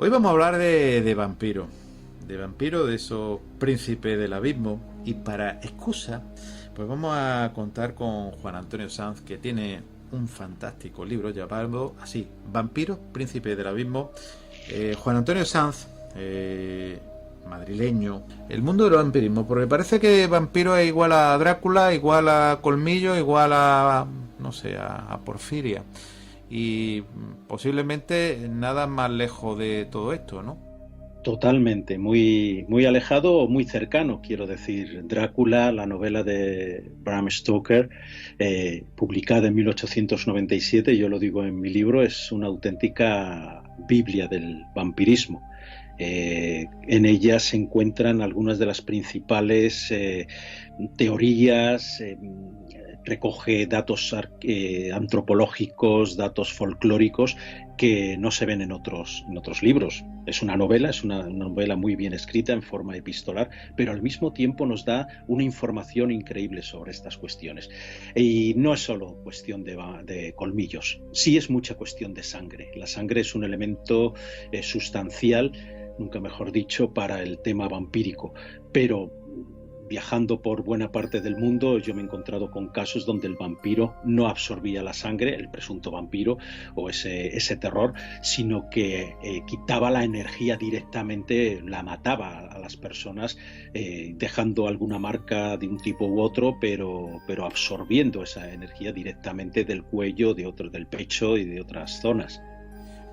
Hoy vamos a hablar de vampiro, de esos príncipes del abismo, y para excusa, pues vamos a contar con Juan Antonio Sanz, que tiene un fantástico libro llamado así, Vampiros, Príncipes del Abismo. Juan Antonio Sanz, madrileño, el mundo del vampirismo, porque parece que vampiro es igual a Drácula, igual a Colmillo, igual a, no sé, a Porfiria. Y posiblemente nada más lejos de todo esto, ¿no? Totalmente, muy, muy alejado o muy cercano, quiero decir. Drácula, la novela de Bram Stoker, publicada en 1897, yo lo digo en mi libro, es una auténtica Biblia del vampirismo. En ella se encuentran algunas de las principales teorías, recoge datos antropológicos, datos folclóricos que no se ven en otros libros. Es una novela muy bien escrita en forma epistolar, pero al mismo tiempo nos da una información increíble sobre estas cuestiones. Y no es solo cuestión de colmillos, sí es mucha cuestión de sangre. La sangre es un elemento sustancial, nunca mejor dicho, para el tema vampírico, pero viajando por buena parte del mundo, yo me he encontrado con casos donde el vampiro no absorbía la sangre, el presunto vampiro o ese terror, sino que quitaba la energía directamente, la mataba a las personas, dejando alguna marca de un tipo u otro, pero absorbiendo esa energía directamente del cuello, del pecho y de otras zonas.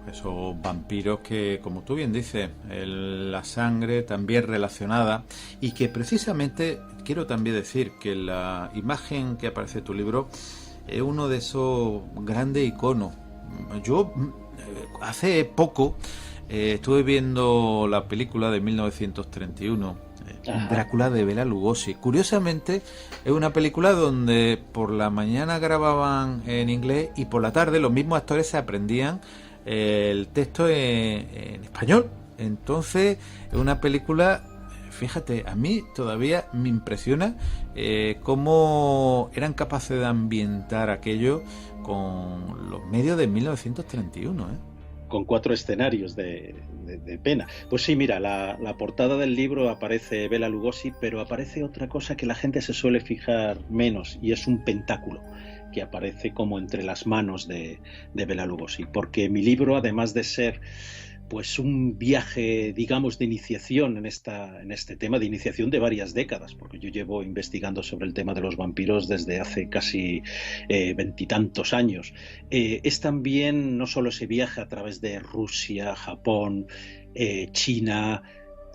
Esos vampiros que, como tú bien dices, la sangre también relacionada, y que precisamente quiero también decir que la imagen que aparece en tu libro es uno de esos grandes iconos. Yo hace poco estuve viendo la película de 1931, Ajá. Drácula, de Bela Lugosi. Curiosamente es una película donde por la mañana grababan en inglés y por la tarde los mismos actores se aprendían el texto en español. Entonces es una película, fíjate, a mí todavía me impresiona cómo eran capaces de ambientar aquello con los medios de 1931, ¿eh? Con 4 escenarios de pena. Pues sí, mira, la portada del libro aparece Bela Lugosi, pero aparece otra cosa que la gente se suele fijar menos, y es un pentáculo que aparece como entre las manos de Bela Lugosi, porque mi libro, además de ser pues un viaje, digamos, de iniciación en este tema, de iniciación de varias décadas, porque yo llevo investigando sobre el tema de los vampiros desde hace casi veintitantos años. Es también no solo ese viaje a través de Rusia, Japón, China,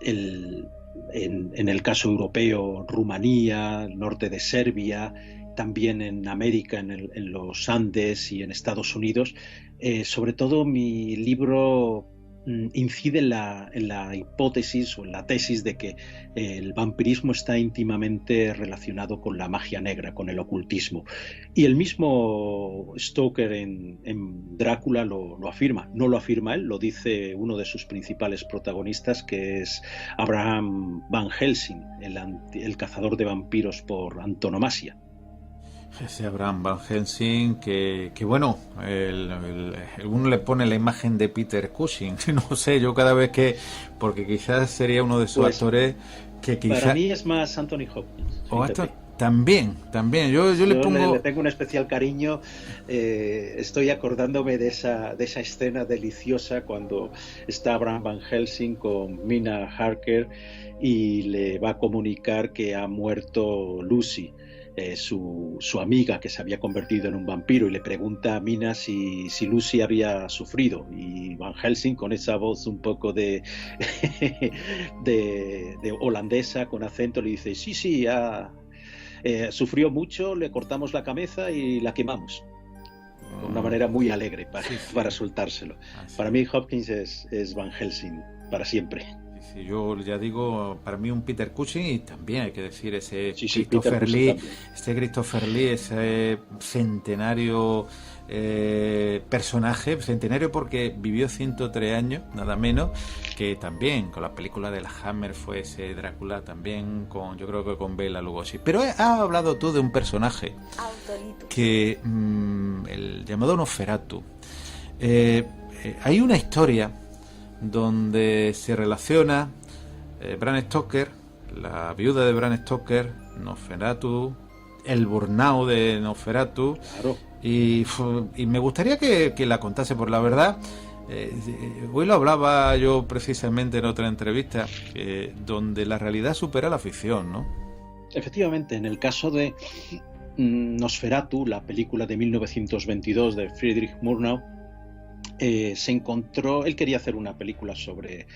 el, en el caso europeo, Rumanía, el norte de Serbia, también en América, en los Andes y en Estados Unidos. Sobre todo mi libro incide en la hipótesis o en la tesis de que el vampirismo está íntimamente relacionado con la magia negra, con el ocultismo. Y el mismo Stoker en Drácula lo afirma. No lo afirma él, lo dice uno de sus principales protagonistas, que es Abraham Van Helsing, el cazador de vampiros por antonomasia. Ese Abraham Van Helsing, que bueno, uno le pone la imagen de Peter Cushing, no sé, yo cada vez que, porque quizás sería uno de esos Pues actores que para quizás, mí es más Anthony Hopkins, o hasta fíjate. también, yo le Yo le pongo, tengo un especial cariño. Estoy acordándome de esa escena deliciosa cuando está Abraham Van Helsing con Mina Harker y le va a comunicar que ha muerto Lucy, su amiga, que se había convertido en un vampiro, y le pregunta a Mina si Lucy había sufrido, y Van Helsing, con esa voz un poco de holandesa con acento, le dice: sí, sí, sufrió mucho, le cortamos la cabeza y la quemamos. Con una manera muy alegre para, sí, para sí, soltárselo. así Para es. mí Hopkins es Van Helsing para siempre. Sí, sí, yo ya digo, para mí un Peter Cushing, y también hay que decir Sí, sí, Peter Cushing también. Christopher Lee, ese centenario personaje, centenario porque vivió 103 años, nada menos, que también con la película de la Hammer fue ese Drácula, también con, yo creo que con Bela Lugosi. Pero has hablado tú de un personaje que el llamado Nosferatu. Hay una historia donde se relaciona Bram Stoker, la viuda de Bram Stoker, Nosferatu, el burnout de Nosferatu. Claro. Y me gustaría que la contase, por la verdad. Hoy lo hablaba yo precisamente en otra entrevista, donde la realidad supera la ficción, ¿no? Efectivamente, en el caso de Nosferatu, la película de 1922 de Friedrich Murnau, se encontró, él quería hacer una película sobre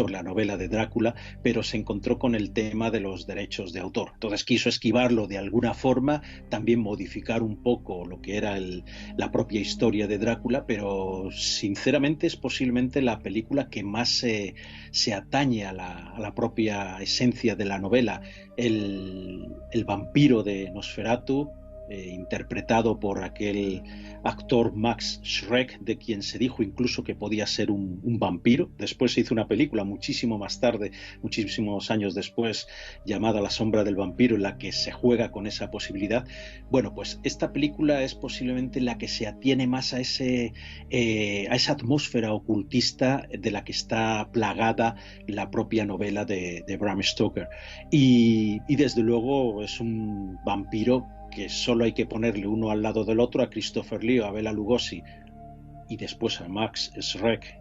la novela de Drácula, pero se encontró con el tema de los derechos de autor. Entonces quiso esquivarlo de alguna forma, también modificar un poco lo que era la propia historia de Drácula, pero sinceramente es posiblemente la película que más se atañe a la propia esencia de la novela. El vampiro de Nosferatu, interpretado por aquel actor Max Schreck, de quien se dijo incluso que podía ser un vampiro. Después se hizo una película muchísimo más tarde, muchísimos años después, llamada La sombra del vampiro, en la que se juega con esa posibilidad. Bueno, pues esta película es posiblemente la que se atiene más a esa atmósfera ocultista de la que está plagada la propia novela de Bram Stoker. Y desde luego es un vampiro que solo hay que ponerle uno al lado del otro, a Christopher Lee o a Bela Lugosi, y después a Max Schreck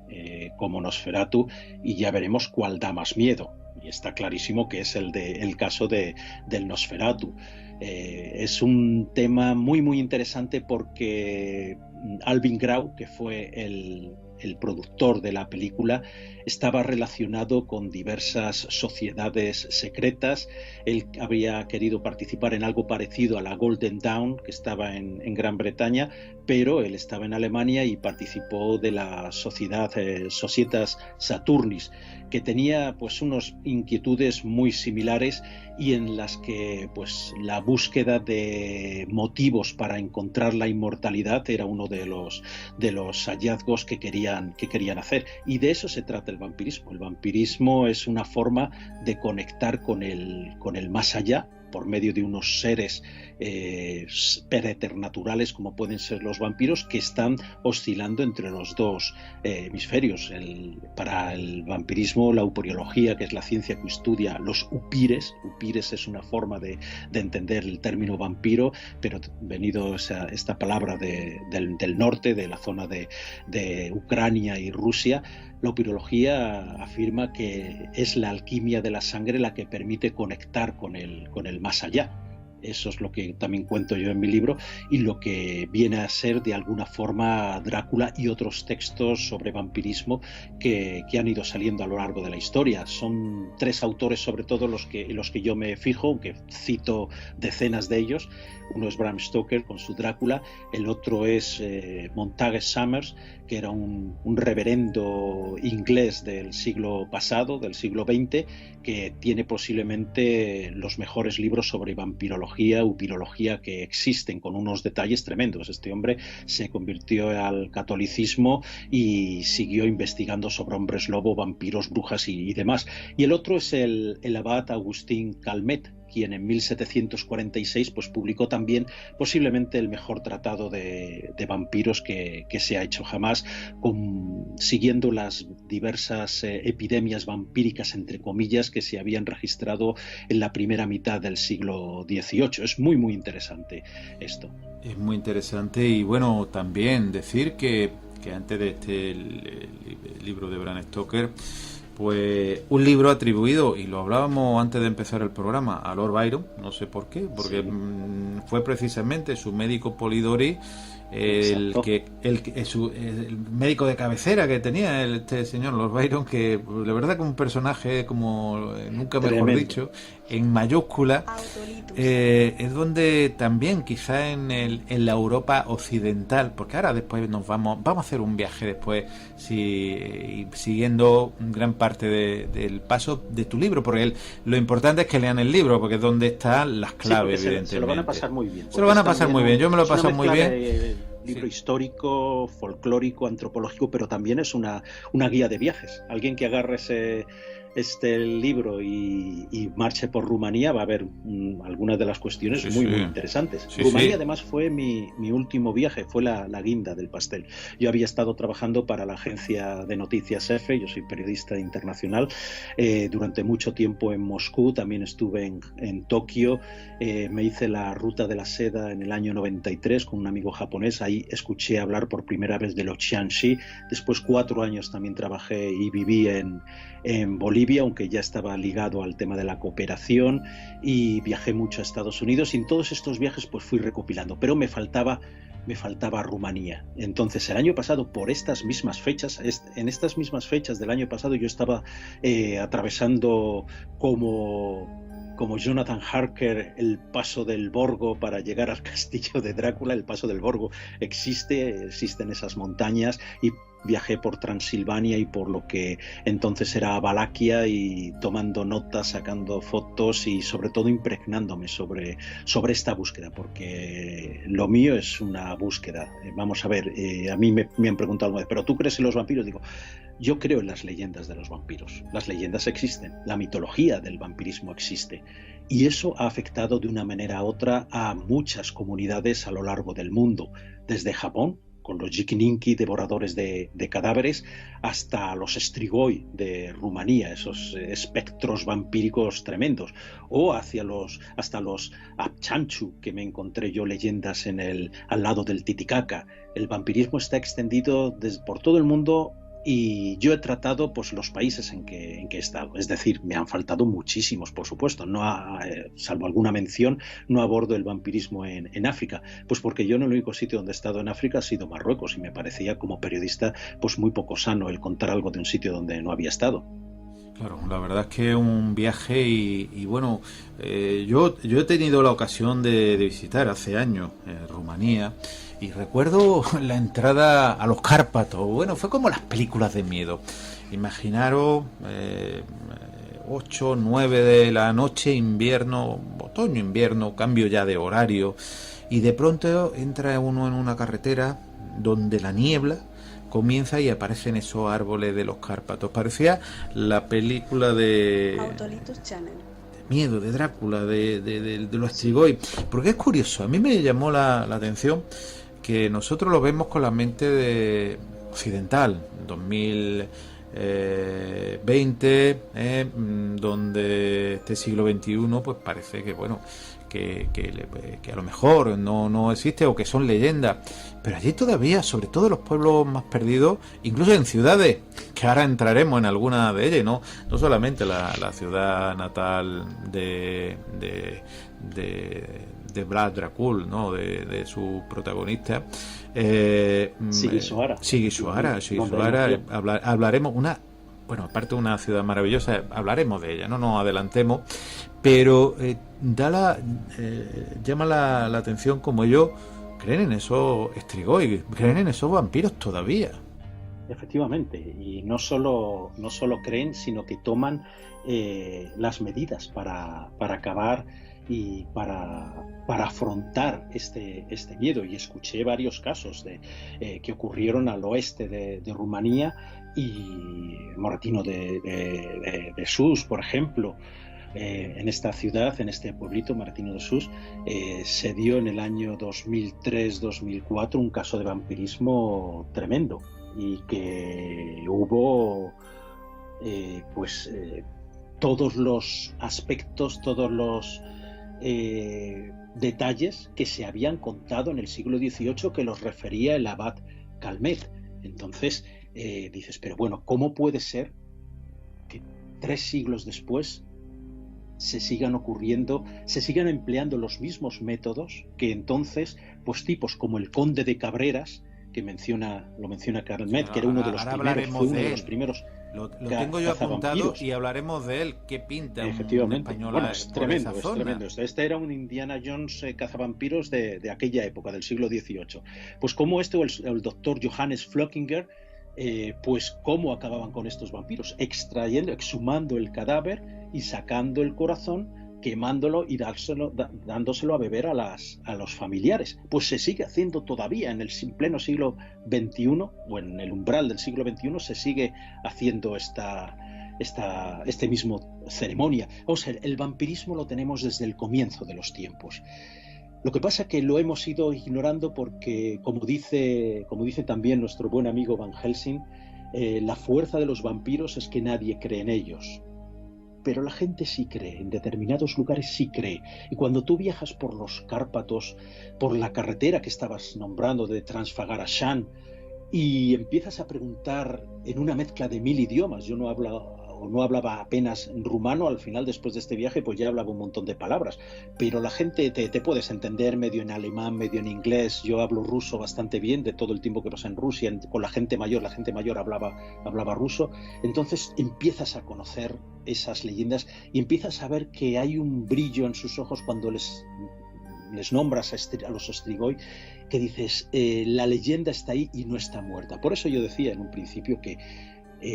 como Nosferatu, y ya veremos cuál da más miedo. Y está clarísimo que es el caso del Nosferatu. Es un tema muy muy interesante porque Alvin Grau, que fue el productor de la película, estaba relacionado con diversas sociedades secretas. Él había querido participar en algo parecido a la Golden Dawn, que estaba en Gran Bretaña, pero él estaba en Alemania y participó de la Societas Saturnis, que tenía pues unas inquietudes muy similares y en las que pues la búsqueda de motivos para encontrar la inmortalidad era uno de los hallazgos que querían hacer, y de eso se trata el vampirismo. El vampirismo es una forma de conectar con el más allá por medio de unos seres preternaturales como pueden ser los vampiros, que están oscilando entre los dos hemisferios. Para el vampirismo, la uporiología, que es la ciencia que estudia los upires es una forma de entender el término vampiro, pero venido esta palabra del norte, de la zona de Ucrania y Rusia. La upirología afirma que es la alquimia de la sangre la que permite conectar con el más allá. Eso es lo que también cuento yo en mi libro, y lo que viene a ser de alguna forma Drácula y otros textos sobre vampirismo que han ido saliendo a lo largo de la historia. Son 3 autores sobre todo los que yo me fijo, aunque cito decenas de ellos. Uno es Bram Stoker con su Drácula, el otro es Montague Summers, que era un reverendo inglés del siglo pasado, del siglo XX, que tiene posiblemente los mejores libros sobre vampirología, upirología que existen, con unos detalles tremendos. Este hombre se convirtió al catolicismo y siguió investigando sobre hombres lobo, vampiros, brujas y demás. Y el otro es el abad Agustín Calmet, quien en 1746 pues publicó también posiblemente el mejor tratado de vampiros que se ha hecho jamás, siguiendo las diversas epidemias vampíricas, entre comillas, que se habían registrado en la primera mitad del siglo XVIII. Es muy muy interesante esto. Es muy interesante, y bueno, también decir que antes de este el libro de Bram Stoker, pues un libro atribuido, y lo hablábamos antes de empezar el programa, a Lord Byron, no sé por qué, porque sí, fue precisamente su médico Polidori el médico de cabecera que tenía este señor Lord Byron, que de verdad que un personaje como nunca mejor dicho, en mayúscula, es donde también quizá en la Europa occidental, porque ahora después vamos a hacer un viaje después siguiendo gran parte del paso de tu libro, porque lo importante es que lean el libro, porque es donde están las claves, evidentemente. Se lo van a pasar muy bien. Se lo van a pasar muy bien, yo me lo he pasado muy bien. Libro histórico, folclórico, antropológico, pero también es una guía de viajes. Alguien que agarre el libro y marche por Rumanía, va a haber algunas de las cuestiones muy interesantes. Rumanía además fue mi último viaje, fue la guinda del pastel. Yo había estado trabajando para la agencia de noticias EFE, yo soy periodista internacional, durante mucho tiempo en Moscú, también estuve en Tokio, me hice la ruta de la seda en el año 93 con un amigo japonés, ahí escuché hablar por primera vez de los Jiangxi, después 4 años también trabajé y viví en Bolivia, aunque ya estaba ligado al tema de la cooperación, y viajé mucho a Estados Unidos, y en todos estos viajes pues fui recopilando, pero me faltaba Rumanía. Entonces el año pasado, por estas mismas fechas, en estas mismas fechas del año pasado, yo estaba atravesando como Jonathan Harker el paso del Borgo para llegar al castillo de Drácula. El paso del Borgo existen esas montañas, y viajé por Transilvania y por lo que entonces era Valaquia, y tomando notas, sacando fotos y sobre todo impregnándome sobre esta búsqueda, porque lo mío es una búsqueda. Vamos a ver, a mí me han preguntado alguna vez, ¿pero tú crees en los vampiros? Digo, yo creo en las leyendas de los vampiros. Las leyendas existen, la mitología del vampirismo existe, y eso ha afectado de una manera u otra a muchas comunidades a lo largo del mundo, desde Japón, con los Yikininki, devoradores de cadáveres, hasta los Strigoi de Rumanía, esos espectros vampíricos tremendos, o hasta los Apchanchu, que me encontré yo leyendas al lado del Titicaca. El vampirismo está extendido por todo el mundo, y yo he tratado pues los países en que he estado. Es decir, me han faltado muchísimos, por supuesto, salvo alguna mención, no abordo el vampirismo en África, pues porque yo en el único sitio donde he estado en África ha sido Marruecos, y me parecía como periodista pues muy poco sano el contar algo de un sitio donde no había estado. Claro, la verdad es que es un viaje y bueno, yo he tenido la ocasión de visitar hace años Rumanía, y recuerdo la entrada a los Cárpatos. Bueno, fue como las películas de miedo. Imaginaros 8, 9 de la noche, invierno, otoño, invierno, cambio ya de horario, y de pronto entra uno en una carretera donde la niebla comienza y aparecen esos árboles de los Cárpatos. Parecía la película de Autolitos Channel. De miedo, de Drácula, de los Strigoi. Porque es curioso, a mí me llamó la atención que nosotros lo vemos con la mente occidental, 2020, donde este siglo XXI pues parece que bueno, que a lo mejor no existe, o que son leyendas, pero allí todavía, sobre todo en los pueblos más perdidos, incluso en ciudades, que ahora entraremos en alguna de ellas, no solamente la ciudad natal de Vlad Dracul, ¿no? de su protagonista, Sigisuara. Hablaremos aparte de una ciudad maravillosa, hablaremos de ella, no nos adelantemos, pero llama la atención como ellos creen en esos Strigoi, creen en esos vampiros todavía. Efectivamente, y no solo creen, sino que toman las medidas para acabar y para afrontar este miedo. Y escuché varios casos que ocurrieron al oeste de Rumanía, y Moratino de Sus, por ejemplo, en esta ciudad, en este pueblito, Moratino de Sus, se dio en el año 2003-2004 un caso de vampirismo tremendo, y que hubo todos los aspectos, todos los detalles que se habían contado en el siglo XVIII, que los refería el abad Calmet. Entonces dices, pero bueno, ¿cómo puede ser que 3 siglos después se sigan empleando los mismos métodos que entonces, pues tipos como el conde de Cabreras, que lo menciona Calmet, que era uno de los primeros, Lo tengo yo apuntado y hablaremos de él. ¿Qué pinta un español? Bueno, es tremendo. Este era un Indiana Jones cazavampiros de aquella época, del siglo XVIII. Pues como el doctor Johannes Flockinger, pues cómo acababan con estos vampiros, exhumando el cadáver y sacando el corazón, quemándolo y dándoselo a beber a los familiares. Pues se sigue haciendo todavía en el pleno siglo XXI, o en el umbral del siglo XXI, se sigue haciendo esta este mismo ceremonia. O sea, el vampirismo lo tenemos desde el comienzo de los tiempos. Lo que pasa es que lo hemos ido ignorando porque, como dice también nuestro buen amigo Van Helsing, la fuerza de los vampiros es que nadie cree en ellos. Pero la gente sí cree, en determinados lugares sí cree. Y cuando tú viajas por los Cárpatos, por la carretera que estabas nombrando de Transfagara-Shan, y empiezas a preguntar en una mezcla de 1000 idiomas, yo no hablaba apenas rumano, al final después de este viaje pues ya hablaba un montón de palabras, pero la gente te puedes entender medio en alemán, medio en inglés. Yo hablo ruso bastante bien de todo el tiempo que pasé en Rusia, con la gente mayor hablaba ruso. Entonces empiezas a conocer esas leyendas y empiezas a ver que hay un brillo en sus ojos cuando les nombras a los Strigoi, que dices, la leyenda está ahí y no está muerta. Por eso yo decía en un principio que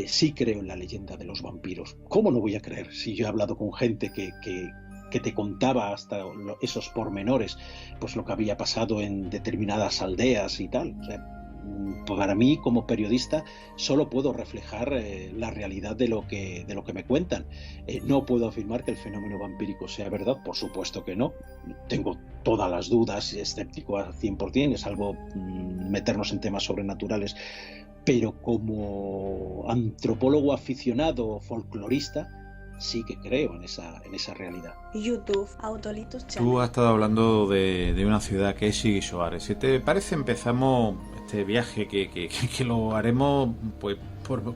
sí creo en la leyenda de los vampiros. ¿Cómo no voy a creer si yo he hablado con gente que te contaba hasta esos pormenores, pues lo que había pasado en determinadas aldeas y tal? O sea, para mí, como periodista, solo puedo reflejar la realidad de lo que me cuentan. No puedo afirmar que el fenómeno vampírico sea verdad, por supuesto que no. Tengo todas las dudas, escéptico al 100%, es algo meternos en temas sobrenaturales. Pero como antropólogo aficionado, folclorista, sí que creo en esa realidad. YouTube, Autolitus Channel. Tú has estado hablando de una ciudad que es Sigishoare. Si te parece, empezamos este viaje que lo haremos, pues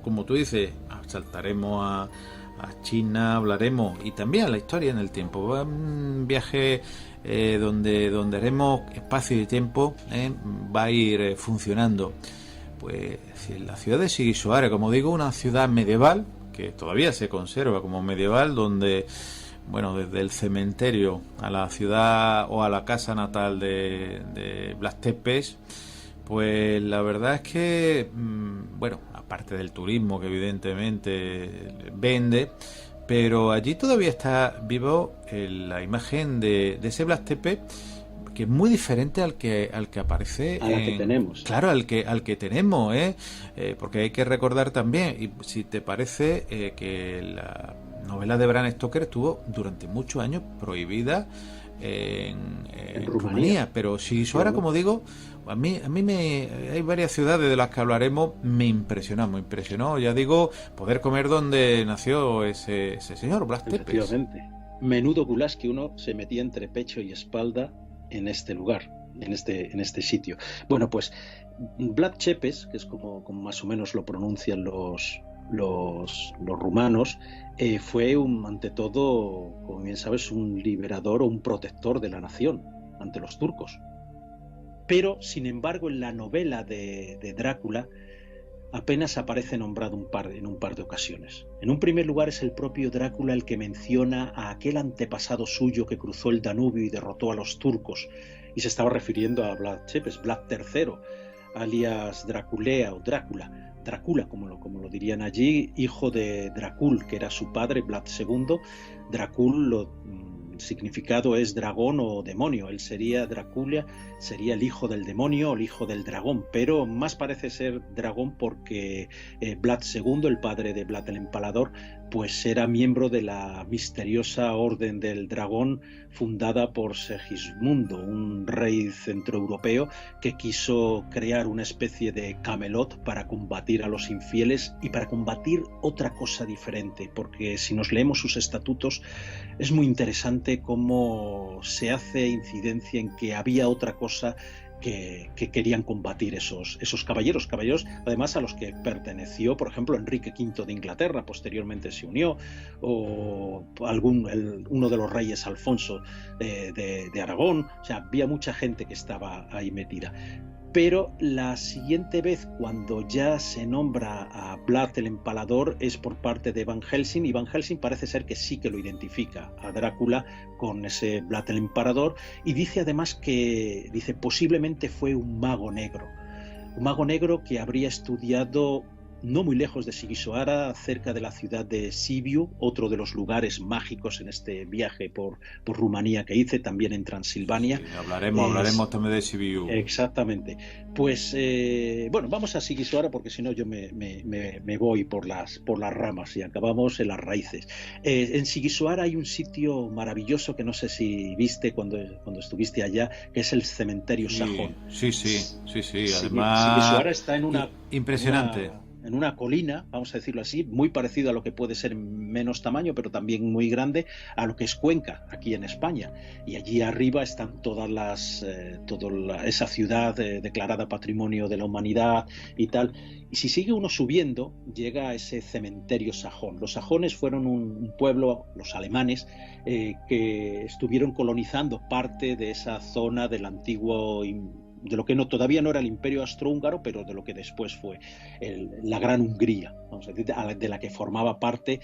como tú dices, saltaremos a China, hablaremos y también a la historia en el tiempo. Un viaje donde haremos espacio y tiempo, va a ir funcionando. Pues la ciudad de Sigishoare, como digo, una ciudad medieval que todavía se conserva como medieval, donde, bueno, desde el cementerio a la ciudad o a la casa natal de Blas Tepes, pues la verdad es que, bueno, aparte del turismo que evidentemente vende, pero allí todavía está vivo la imagen de ese Blas Tepes, que es muy diferente al que aparece que tenemos. Claro, al que tenemos, porque hay que recordar también, y si te parece, que la novela de Bram Stoker estuvo durante muchos años prohibida en Rumanía, pero si eso ahora, como digo, a mí hay varias ciudades de las que hablaremos, me impresionó, ya digo, poder comer donde nació ese señor Blas Tepes. Efectivamente, menudo gulash que uno se metía entre pecho y espalda en este lugar, en este sitio. Bueno, pues Blas Tepes, que es como más o menos lo pronuncian los rumanos, fue ante todo, como bien sabes, un liberador o un protector de la nación ante los turcos. Pero, sin embargo, en la novela de Drácula apenas aparece nombrado en un par de ocasiones. En un primer lugar es el propio Drácula el que menciona a aquel antepasado suyo que cruzó el Danubio y derrotó a los turcos, y se estaba refiriendo a Blas Tepes, Blas III, alias Draculea o Drácula, como lo dirían allí, hijo de Dracul, que era su padre, Blas II. Dracul, significado es dragón o demonio. Él sería Drácula, sería el hijo del demonio o el hijo del dragón, pero más parece ser dragón porque Blas II, el padre de Vlad el Empalador, pues era miembro de la misteriosa Orden del Dragón fundada por Segismundo, un rey centroeuropeo que quiso crear una especie de Camelot para combatir a los infieles y para combatir otra cosa diferente, porque si nos leemos sus estatutos es muy interesante cómo se hace incidencia en que había otra cosa que querían combatir esos caballeros además a los que perteneció, por ejemplo, Enrique V de Inglaterra, posteriormente se unió, o uno de los reyes Alfonso de Aragón. O sea, había mucha gente que estaba ahí metida. Pero la siguiente vez, cuando ya se nombra a Vlad el Empalador, es por parte de Van Helsing, y Van Helsing parece ser que sí que lo identifica a Drácula con ese Vlad el Empalador, y dice además que posiblemente fue un mago negro que habría estudiado no muy lejos de Sigisoara, cerca de la ciudad de Sibiu, otro de los lugares mágicos en este viaje por Rumanía que hice, también en Transilvania. Sí, hablaremos también de Sibiu. Exactamente. Pues bueno, vamos a Sigisoara porque si no yo me voy por las ramas y acabamos en las raíces. En Sigisoara hay un sitio maravilloso que no sé si viste cuando estuviste allá, que es el cementerio Sajón. Sí. Además, Sigisoara está en una impresionante. En una colina, vamos a decirlo así, muy parecido a lo que puede ser menos tamaño, pero también muy grande, a lo que es Cuenca, aquí en España. Y allí arriba están toda esa ciudad declarada Patrimonio de la Humanidad y tal. Y si sigue uno subiendo, llega a ese cementerio sajón. Los sajones fueron un pueblo, los alemanes, que estuvieron colonizando parte de esa zona del antiguo de lo que todavía no era el Imperio Austrohúngaro, pero de lo que después fue la Gran Hungría, vamos a decir, de la que formaba parte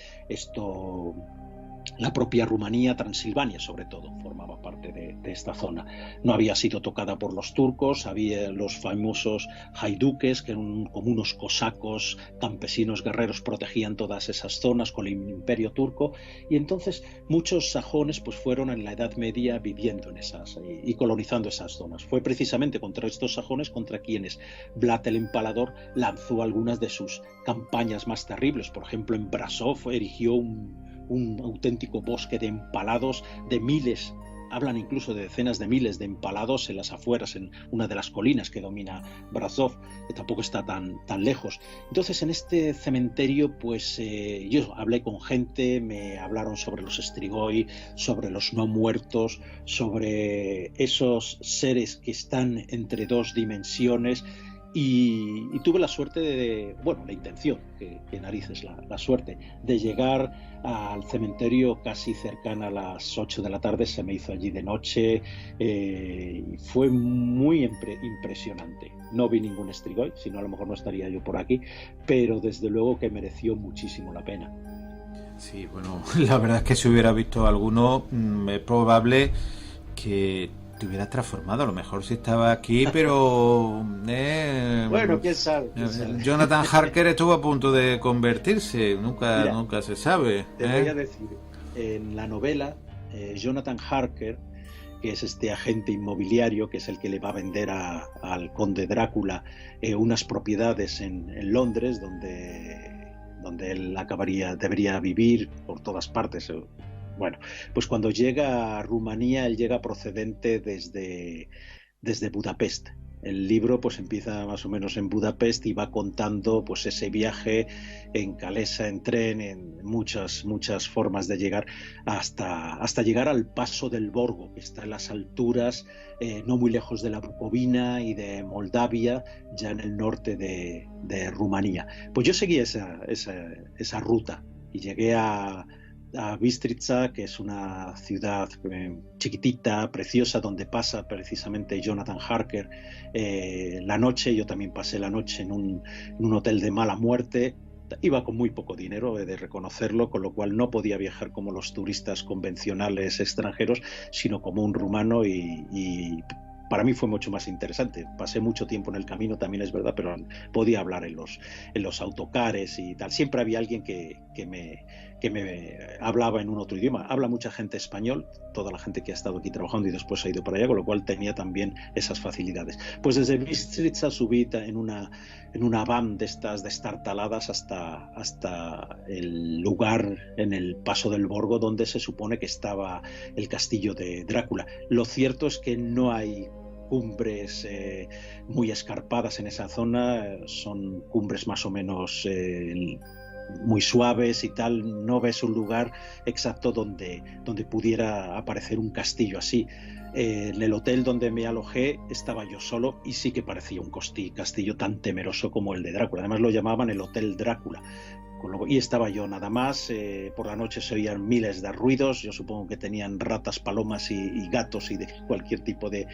la propia Rumanía, Transilvania sobre todo, formaba parte de esta zona. No había sido tocada por los turcos, había los famosos haiduques, que eran como unos cosacos, campesinos guerreros, protegían todas esas zonas con el imperio turco, y entonces muchos sajones pues fueron en la Edad Media viviendo en esas y colonizando esas zonas. Fue precisamente contra estos sajones contra quienes Vlad el Empalador lanzó algunas de sus campañas más terribles. Por ejemplo, en Brasov erigió un auténtico bosque de empalados, de miles, hablan incluso de decenas de miles de empalados en las afueras, en una de las colinas que domina Brasov, que tampoco está tan lejos. Entonces, en este cementerio, pues yo hablé con gente, me hablaron sobre los Strigoi, sobre los no muertos, sobre esos seres que están entre dos dimensiones. Y tuve la suerte la intención, que narices, la suerte de llegar al cementerio casi cercana a las 8 de la tarde, se me hizo allí de noche, y fue muy impresionante. No vi ningún Strigoi, si no a lo mejor no estaría yo por aquí, pero desde luego que mereció muchísimo la pena. Sí, bueno, la verdad es que si hubiera visto alguno, es probable que te hubieras transformado. A lo mejor si estaba aquí, pero bueno, quién sabe. Jonathan Harker estuvo a punto de convertirse. Nunca se sabe. Te voy a decir, en la novela, Jonathan Harker, que es este agente inmobiliario, que es el que le va a vender al conde Drácula unas propiedades en Londres, donde él debería vivir por todas partes. Bueno, pues cuando llega a Rumanía, él llega procedente desde Budapest. El libro pues empieza más o menos en Budapest y va contando pues ese viaje en calesa, en tren, en muchas formas de llegar hasta llegar al paso del Borgo, que está en las alturas, no muy lejos de la Bucovina y de Moldavia, ya en el norte de Rumanía. Pues yo seguí esa ruta y llegué a Bistrica, que es una ciudad chiquitita, preciosa, donde pasa precisamente Jonathan Harker la noche. Yo también pasé la noche en un hotel de mala muerte. Iba con muy poco dinero, he de reconocerlo, con lo cual no podía viajar como los turistas convencionales extranjeros, sino como un rumano, y para mí fue mucho más interesante. Pasé mucho tiempo en el camino, también es verdad, pero podía hablar en los autocares y tal. Siempre había alguien que me hablaba en un otro idioma. Habla mucha gente español, toda la gente que ha estado aquí trabajando y después ha ido para allá, con lo cual tenía también esas facilidades. Pues desde Bistrica subí en una van de estas destartaladas hasta el lugar en el Paso del Borgo donde se supone que estaba el castillo de Drácula. Lo cierto es que no hay cumbres muy escarpadas en esa zona, son cumbres más o menos muy suaves y tal. No ves un lugar exacto donde pudiera aparecer un castillo así. En el hotel donde me alojé estaba yo solo y sí que parecía un castillo tan temeroso como el de Drácula. Además lo llamaban el Hotel Drácula. Y estaba yo nada más. Por la noche se oían miles de ruidos. Yo supongo que tenían ratas, palomas y gatos y de cualquier tipo de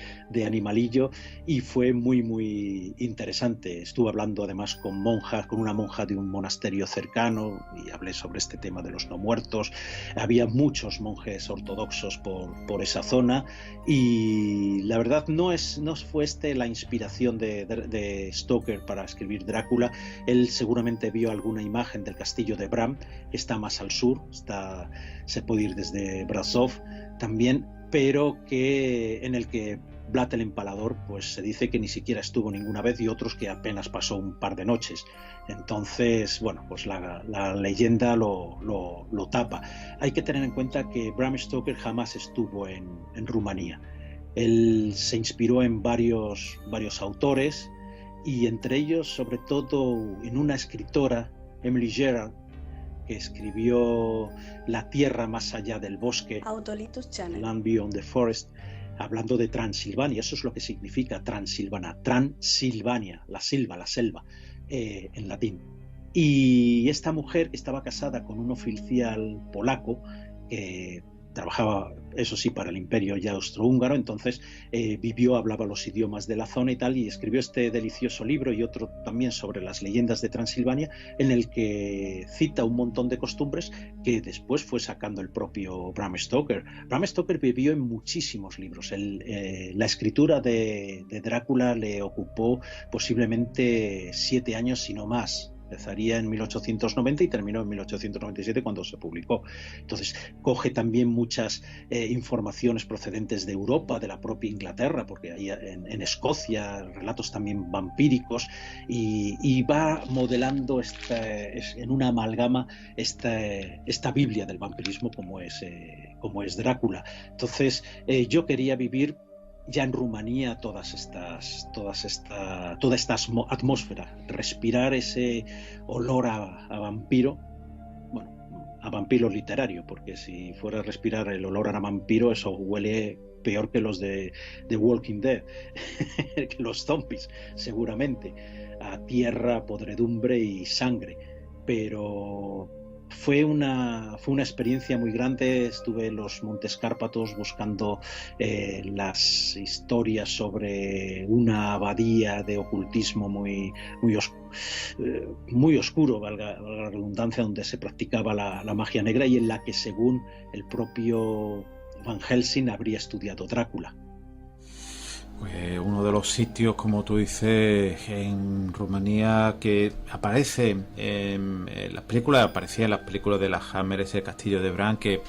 animalillo, y fue muy interesante. Estuve hablando además con una monja de un monasterio cercano, Vaticano y hablé sobre este tema de los no muertos. Había muchos monjes ortodoxos por esa zona y la verdad no fue la inspiración de Stoker para escribir Drácula. Él seguramente vio alguna imagen del castillo de Bram, que está más al sur, se puede ir desde Brasov también, pero en el que Vlad el Empalador pues se dice que ni siquiera estuvo ninguna vez y otros que apenas pasó un par de noches. Entonces, bueno, pues la leyenda lo tapa. Hay que tener en cuenta que Bram Stoker jamás estuvo en Rumanía. Él se inspiró en varios autores y entre ellos, sobre todo, en una escritora, Emily Gerard, que escribió La tierra más allá del bosque, Autolitus Channel. Land Beyond the Forest, hablando de Transilvania. Eso es lo que significa Transilvania, la selva, en latín. Y esta mujer, que estaba casada con un oficial polaco, que trabajaba, eso sí, para el imperio ya austrohúngaro, entonces hablaba los idiomas de la zona y tal, y escribió este delicioso libro y otro también sobre las leyendas de Transilvania, en el que cita un montón de costumbres que después fue sacando el propio Bram Stoker. Bram Stoker vivió en muchísimos libros. La escritura de Drácula le ocupó posiblemente 7 años, si no más. Empezaría en 1890 y terminó en 1897 cuando se publicó. Entonces coge también muchas informaciones procedentes de Europa, de la propia Inglaterra, porque hay en Escocia relatos también vampíricos, y va modelando en una amalgama esta Biblia del vampirismo como es Drácula. Entonces yo quería vivir ya en Rumanía toda esta atmósfera, respirar ese olor a vampiro, bueno, a vampiro literario, porque si fuera a respirar el olor a vampiro, eso huele peor que los de Walking Dead, que los zombies, seguramente, a tierra, podredumbre y sangre. Pero fue una experiencia muy grande. Estuve en los Montes Cárpatos buscando las historias sobre una abadía de ocultismo muy oscuro, valga la redundancia, donde se practicaba la magia negra y en la que, según el propio Van Helsing, habría estudiado Drácula. Pues uno de los sitios, como tú dices, en Rumanía que aparece en las películas, aparecía en las películas de la Hammer, ese castillo de Bran, que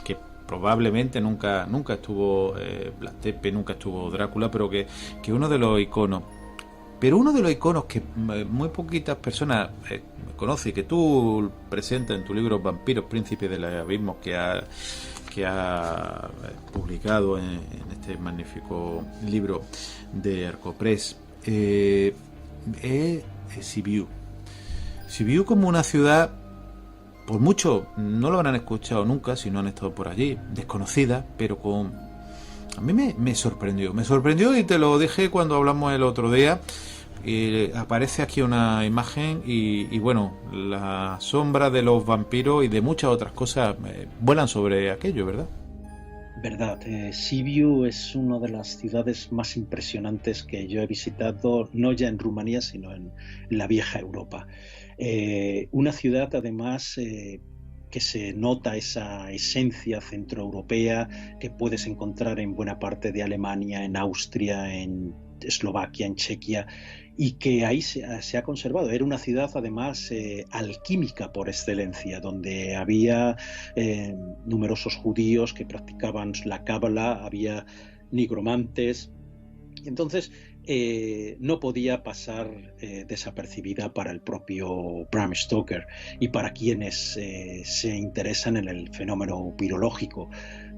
probablemente nunca estuvo Vlad Tepes, nunca estuvo Drácula, pero que uno de los iconos. Pero uno de los iconos que muy poquitas personas conocen y que tú presentas en tu libro Vampiros, Príncipes del Abismo, que ha publicado en este magnífico libro de Arcopress, es Sibiu. Sibiu como una ciudad, por mucho no lo habrán escuchado nunca si no han estado por allí, desconocida, pero a mí me sorprendió y te lo dije cuando hablamos el otro día. Aparece aquí una imagen y bueno, la sombra de los vampiros y de muchas otras cosas vuelan sobre aquello, ¿verdad? Verdad, Sibiu es una de las ciudades más impresionantes que yo he visitado, no ya en Rumanía, sino en la vieja Europa. Una ciudad, además, que se nota esa esencia centroeuropea que puedes encontrar en buena parte de Alemania, en Austria, en Eslovaquia, en Chequia, y que ahí se ha conservado. Era una ciudad, además, alquímica por excelencia, donde había numerosos judíos que practicaban la cábala, había nigromantes. Entonces no podía pasar desapercibida para el propio Bram Stoker y para quienes se interesan en el fenómeno pirológico.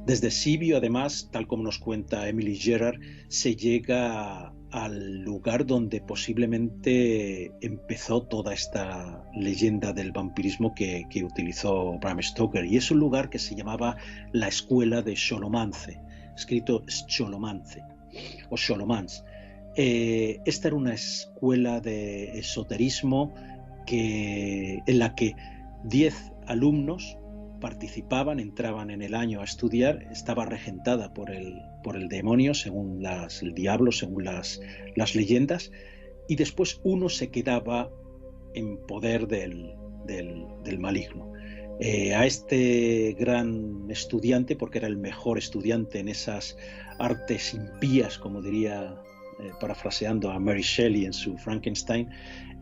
Desde Sibiu, además, tal como nos cuenta Emily Gerard, se llega al lugar donde posiblemente empezó toda esta leyenda del vampirismo que utilizó Bram Stoker, y es un lugar que se llamaba la Escuela de Xolomance, escrito Xolomance o Xolomans. Esta era una escuela de esoterismo en la que 10 alumnos participaban, entraban en el año a estudiar. Estaba regentada por el demonio, según el diablo, según las leyendas, y después uno se quedaba en poder del del maligno. A este gran estudiante, porque era el mejor estudiante en esas artes impías, como diría, parafraseando a Mary Shelley en su Frankenstein,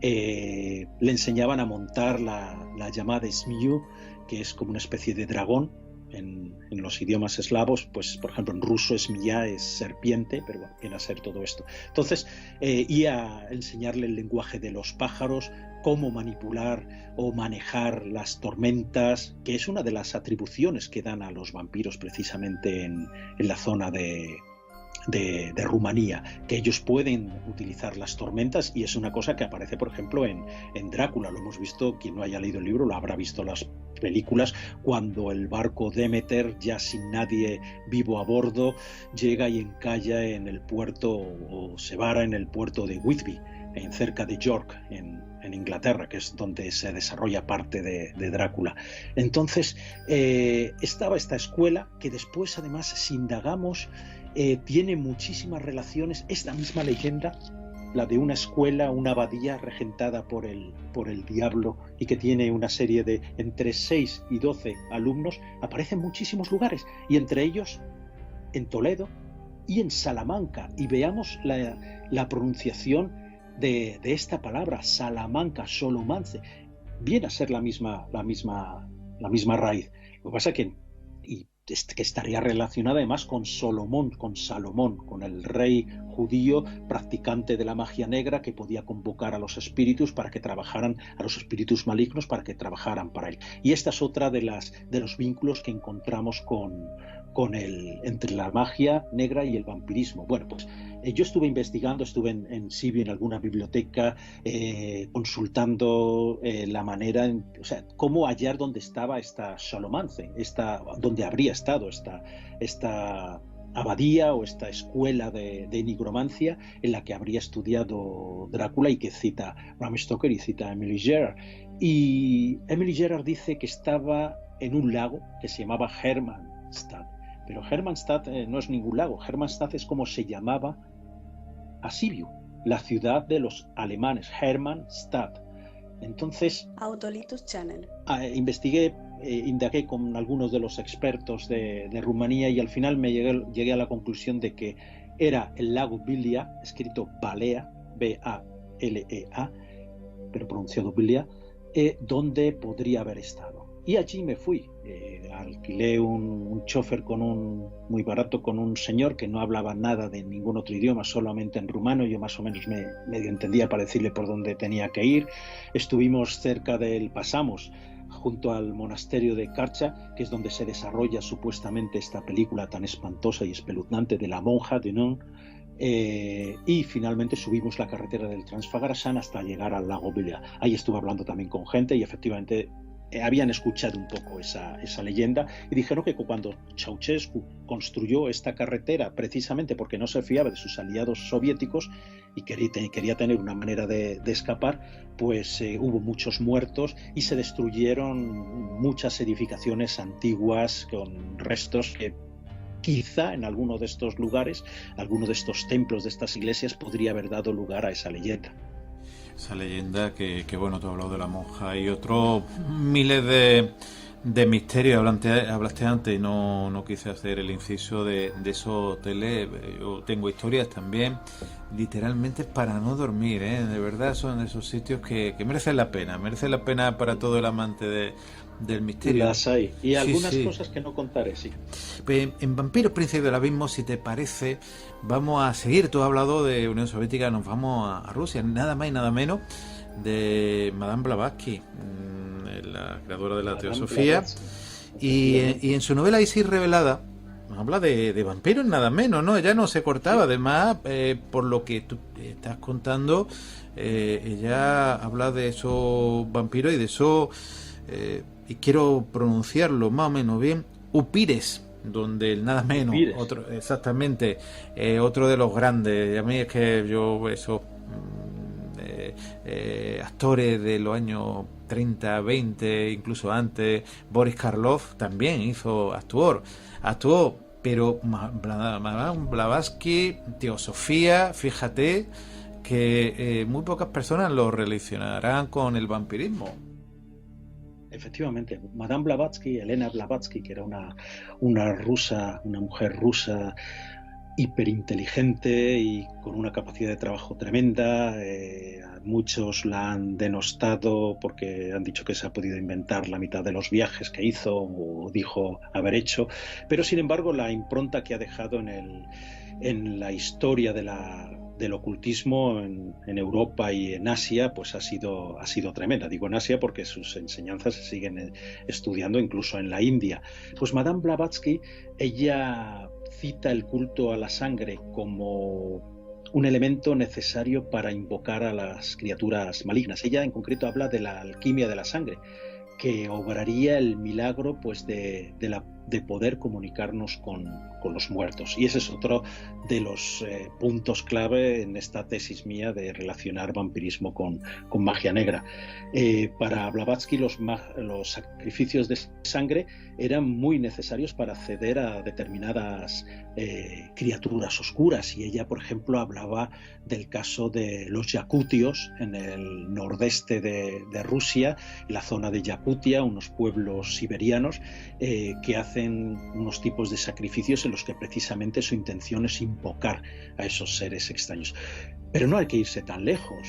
le enseñaban a montar la llamada Zmiju, que es como una especie de dragón. En los idiomas eslavos, pues por ejemplo en ruso Zmija es serpiente, pero bueno, viene a ser todo esto. Entonces, y a enseñarle el lenguaje de los pájaros, cómo manipular o manejar las tormentas, que es una de las atribuciones que dan a los vampiros precisamente en la zona de Rumanía, que ellos pueden utilizar las tormentas, y es una cosa que aparece por ejemplo en Drácula. Lo hemos visto, quien no haya leído el libro lo habrá visto las películas, cuando el barco Demeter, ya sin nadie vivo a bordo, llega y encalla en el puerto, o se vara en el puerto de Whitby, cerca de York, en Inglaterra, que es donde se desarrolla parte de Drácula. Entonces estaba esta escuela que después, además, si indagamos, tiene muchísimas relaciones. Esta misma leyenda, la de una escuela, una abadía regentada por el diablo y que tiene una serie de entre 6 y 12 alumnos, aparece en muchísimos lugares, y entre ellos en Toledo y en Salamanca. Y veamos la pronunciación de esta palabra, Salamanca, Solomance, viene a ser la misma raíz. Lo que pasa es que estaría relacionada además con Salomón, con el rey judío practicante de la magia negra, que podía convocar a los espíritus para que trabajaran, a los espíritus malignos para que trabajaran para él. Y esta es otra de los vínculos que encontramos entre la magia negra y el vampirismo. Bueno, pues yo estuve investigando, estuve en Sibiu, en alguna biblioteca, consultando la manera, o sea, cómo hallar dónde estaba esta Salomance, dónde habría estado esta abadía o esta escuela de nigromancia en la que habría estudiado Drácula, y que cita Bram Stoker y cita Emily Gerard. Y Emily Gerard dice que estaba en un lago que se llamaba Hermannstadt. Pero Hermannstadt no es ningún lago. Hermannstadt es como se llamaba a Sibiu, la ciudad de los alemanes, Hermannstadt. Entonces, Autolitus Channel. Indagué con algunos de los expertos de Rumanía, y al final llegué a la conclusión de que era el lago Vilea, escrito Balea, B-A-L-E-A, pero pronunciado Vilea, donde podría haber estado. Y allí me fui. Alquilé un chofer muy barato con un señor que no hablaba nada de ningún otro idioma, solamente en rumano. Yo más o menos medio entendía para decirle por dónde tenía que ir. Pasamos junto al monasterio de Carcha, que es donde se desarrolla supuestamente esta película tan espantosa y espeluznante de la monja de Non. Y finalmente subimos la carretera del Transfagarasan hasta llegar al lago Vilea. Ahí estuve hablando también con gente, y efectivamente habían escuchado un poco esa leyenda, y dijeron que cuando Ceausescu construyó esta carretera, precisamente porque no se fiaba de sus aliados soviéticos y quería tener una manera de escapar, pues hubo muchos muertos y se destruyeron muchas edificaciones antiguas con restos que quizá en alguno de estos lugares, alguno de estos templos, de estas iglesias, podría haber dado lugar a esa leyenda. Esa leyenda que bueno, tú has hablado de la monja y otros miles de misterios. Hablaste antes y no quise hacer el inciso de esos hoteles. Yo tengo historias también, literalmente para no dormir, ¿eh? De verdad son esos sitios que merecen la pena para todo el amante del misterio. Las hay, y algunas cosas que no contaré, sí. Pues en Vampiros Príncipe del Abismo, si te parece, vamos a seguir. Tú has hablado de Unión Soviética, nos vamos a Rusia, nada más y nada menos de Madame Blavatsky, la creadora de la teosofía, y en su novela Isis revelada habla de vampiros nada menos, ¿no? Ella no se cortaba, además, por lo que tú estás contando, ella habla de esos vampiros y de esos, y quiero pronunciarlo más o menos bien, upires, donde el nada menos, otro, exactamente, otro de los grandes. Y a mí es que yo esos actores de los años 30, 20, incluso antes, Boris Karloff también actuó, pero Madame Blavatsky, teosofía, fíjate que muy pocas personas lo relacionarán con el vampirismo. Efectivamente, Madame Blavatsky, Elena Blavatsky, que era una rusa, una mujer rusa hiperinteligente y con una capacidad de trabajo tremenda. Muchos la han denostado porque han dicho que se ha podido inventar la mitad de los viajes que hizo o dijo haber hecho, pero sin embargo la impronta que ha dejado en la historia del ocultismo en Europa y en Asia pues ha sido tremenda. Digo en Asia porque sus enseñanzas se siguen estudiando incluso en la India. Pues Madame Blavatsky, ella cita el culto a la sangre como un elemento necesario para invocar a las criaturas malignas. Ella en concreto habla de la alquimia de la sangre, que obraría el milagro pues de poder comunicarnos con los muertos. Y ese es otro de los puntos clave en esta tesis mía de relacionar vampirismo con magia negra. Para Blavatsky los sacrificios de sangre eran muy necesarios para acceder a determinadas criaturas oscuras, y ella, por ejemplo, hablaba del caso de los yakutios en el nordeste de Rusia, en la zona de Yakutia, unos pueblos siberianos que hacen unos tipos de sacrificios en los que precisamente su intención es invocar a esos seres extraños. Pero no hay que irse tan lejos.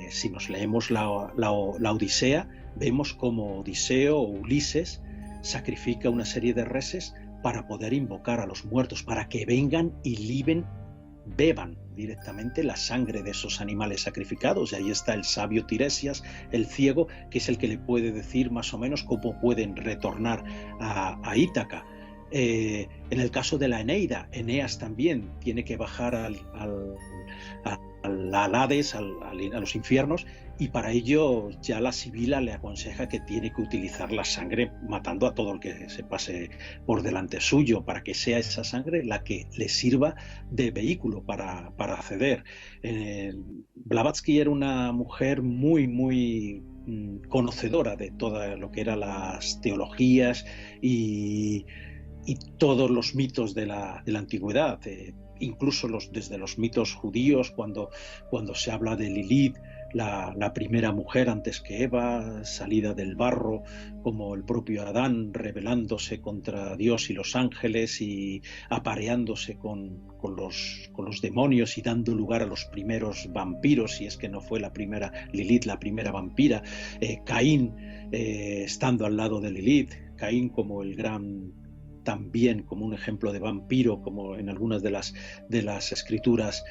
Si nos leemos la Odisea, vemos como Odiseo o Ulises sacrifica una serie de reses para poder invocar a los muertos, para que vengan y beban directamente la sangre de esos animales sacrificados. Y ahí está el sabio Tiresias, el ciego, que es el que le puede decir más o menos cómo pueden retornar a Ítaca. En el caso de la Eneida, Eneas también tiene que bajar al Hades, a los infiernos, y para ello ya la Sibila le aconseja que tiene que utilizar la sangre matando a todo el que se pase por delante suyo, para que sea esa sangre la que le sirva de vehículo para acceder. Blavatsky era una mujer muy conocedora de todo lo que eran las teologías y todos los mitos de la antigüedad, incluso desde los mitos judíos, cuando se habla de Lilith, la primera mujer antes que Eva, salida del barro, como el propio Adán rebelándose contra Dios y los ángeles y apareándose con los demonios y dando lugar a los primeros vampiros, si es que no fue la primera Lilith la primera vampira. Caín estando al lado de Lilith, Caín como el gran, también como un ejemplo de vampiro, como en algunas de las escrituras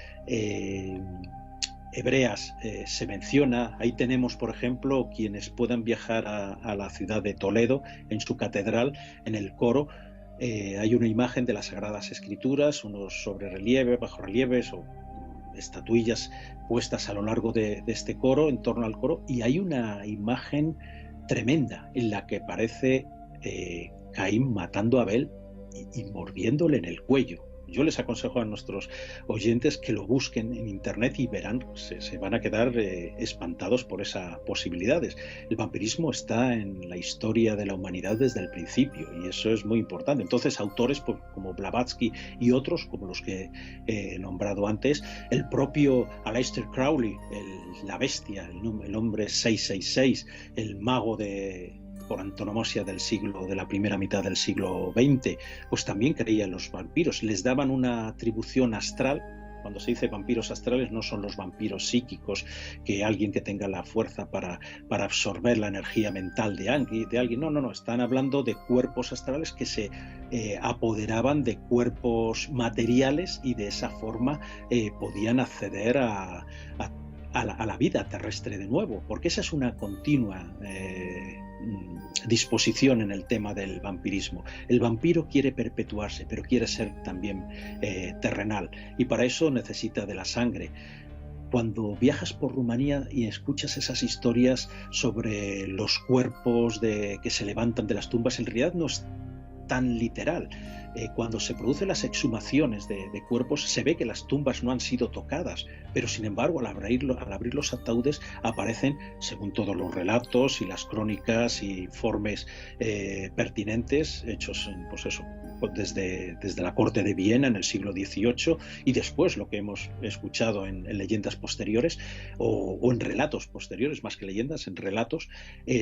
hebreas se menciona. Ahí tenemos, por ejemplo, quienes puedan viajar a la ciudad de Toledo, en su catedral, en el coro, hay una imagen de las Sagradas Escrituras, unos sobrerelieves, bajorrelieves o estatuillas puestas a lo largo de este coro, en torno al coro, y hay una imagen tremenda en la que parece Caín matando a Abel y mordiéndole en el cuello. Yo les aconsejo a nuestros oyentes que lo busquen en internet y verán, se van a quedar espantados por esas posibilidades. El vampirismo está en la historia de la humanidad desde el principio y eso es muy importante. Entonces, autores como Blavatsky y otros, como los que he nombrado antes, el propio Aleister Crowley, la bestia, el hombre 666, el mago por antonomasia de la primera mitad del siglo XX, pues también creía en los vampiros. Les daban una atribución astral. Cuando se dice vampiros astrales, no son los vampiros psíquicos, que alguien que tenga la fuerza para absorber la energía mental de alguien. No, están hablando de cuerpos astrales que se apoderaban de cuerpos materiales y de esa forma podían acceder a la vida terrestre de nuevo, porque esa es una continua disposición en el tema del vampirismo. El vampiro quiere perpetuarse, pero quiere ser también terrenal, y para eso necesita de la sangre. Cuando viajas por Rumanía y escuchas esas historias sobre los cuerpos que se levantan de las tumbas, en realidad tan literal. Cuando se producen las exhumaciones de cuerpos, se ve que las tumbas no han sido tocadas, pero sin embargo al abrir los ataúdes aparecen, según todos los relatos y las crónicas y informes pertinentes hechos desde la corte de Viena en el siglo XVIII, y después lo que hemos escuchado en leyendas posteriores o en relatos posteriores, más que leyendas, en relatos,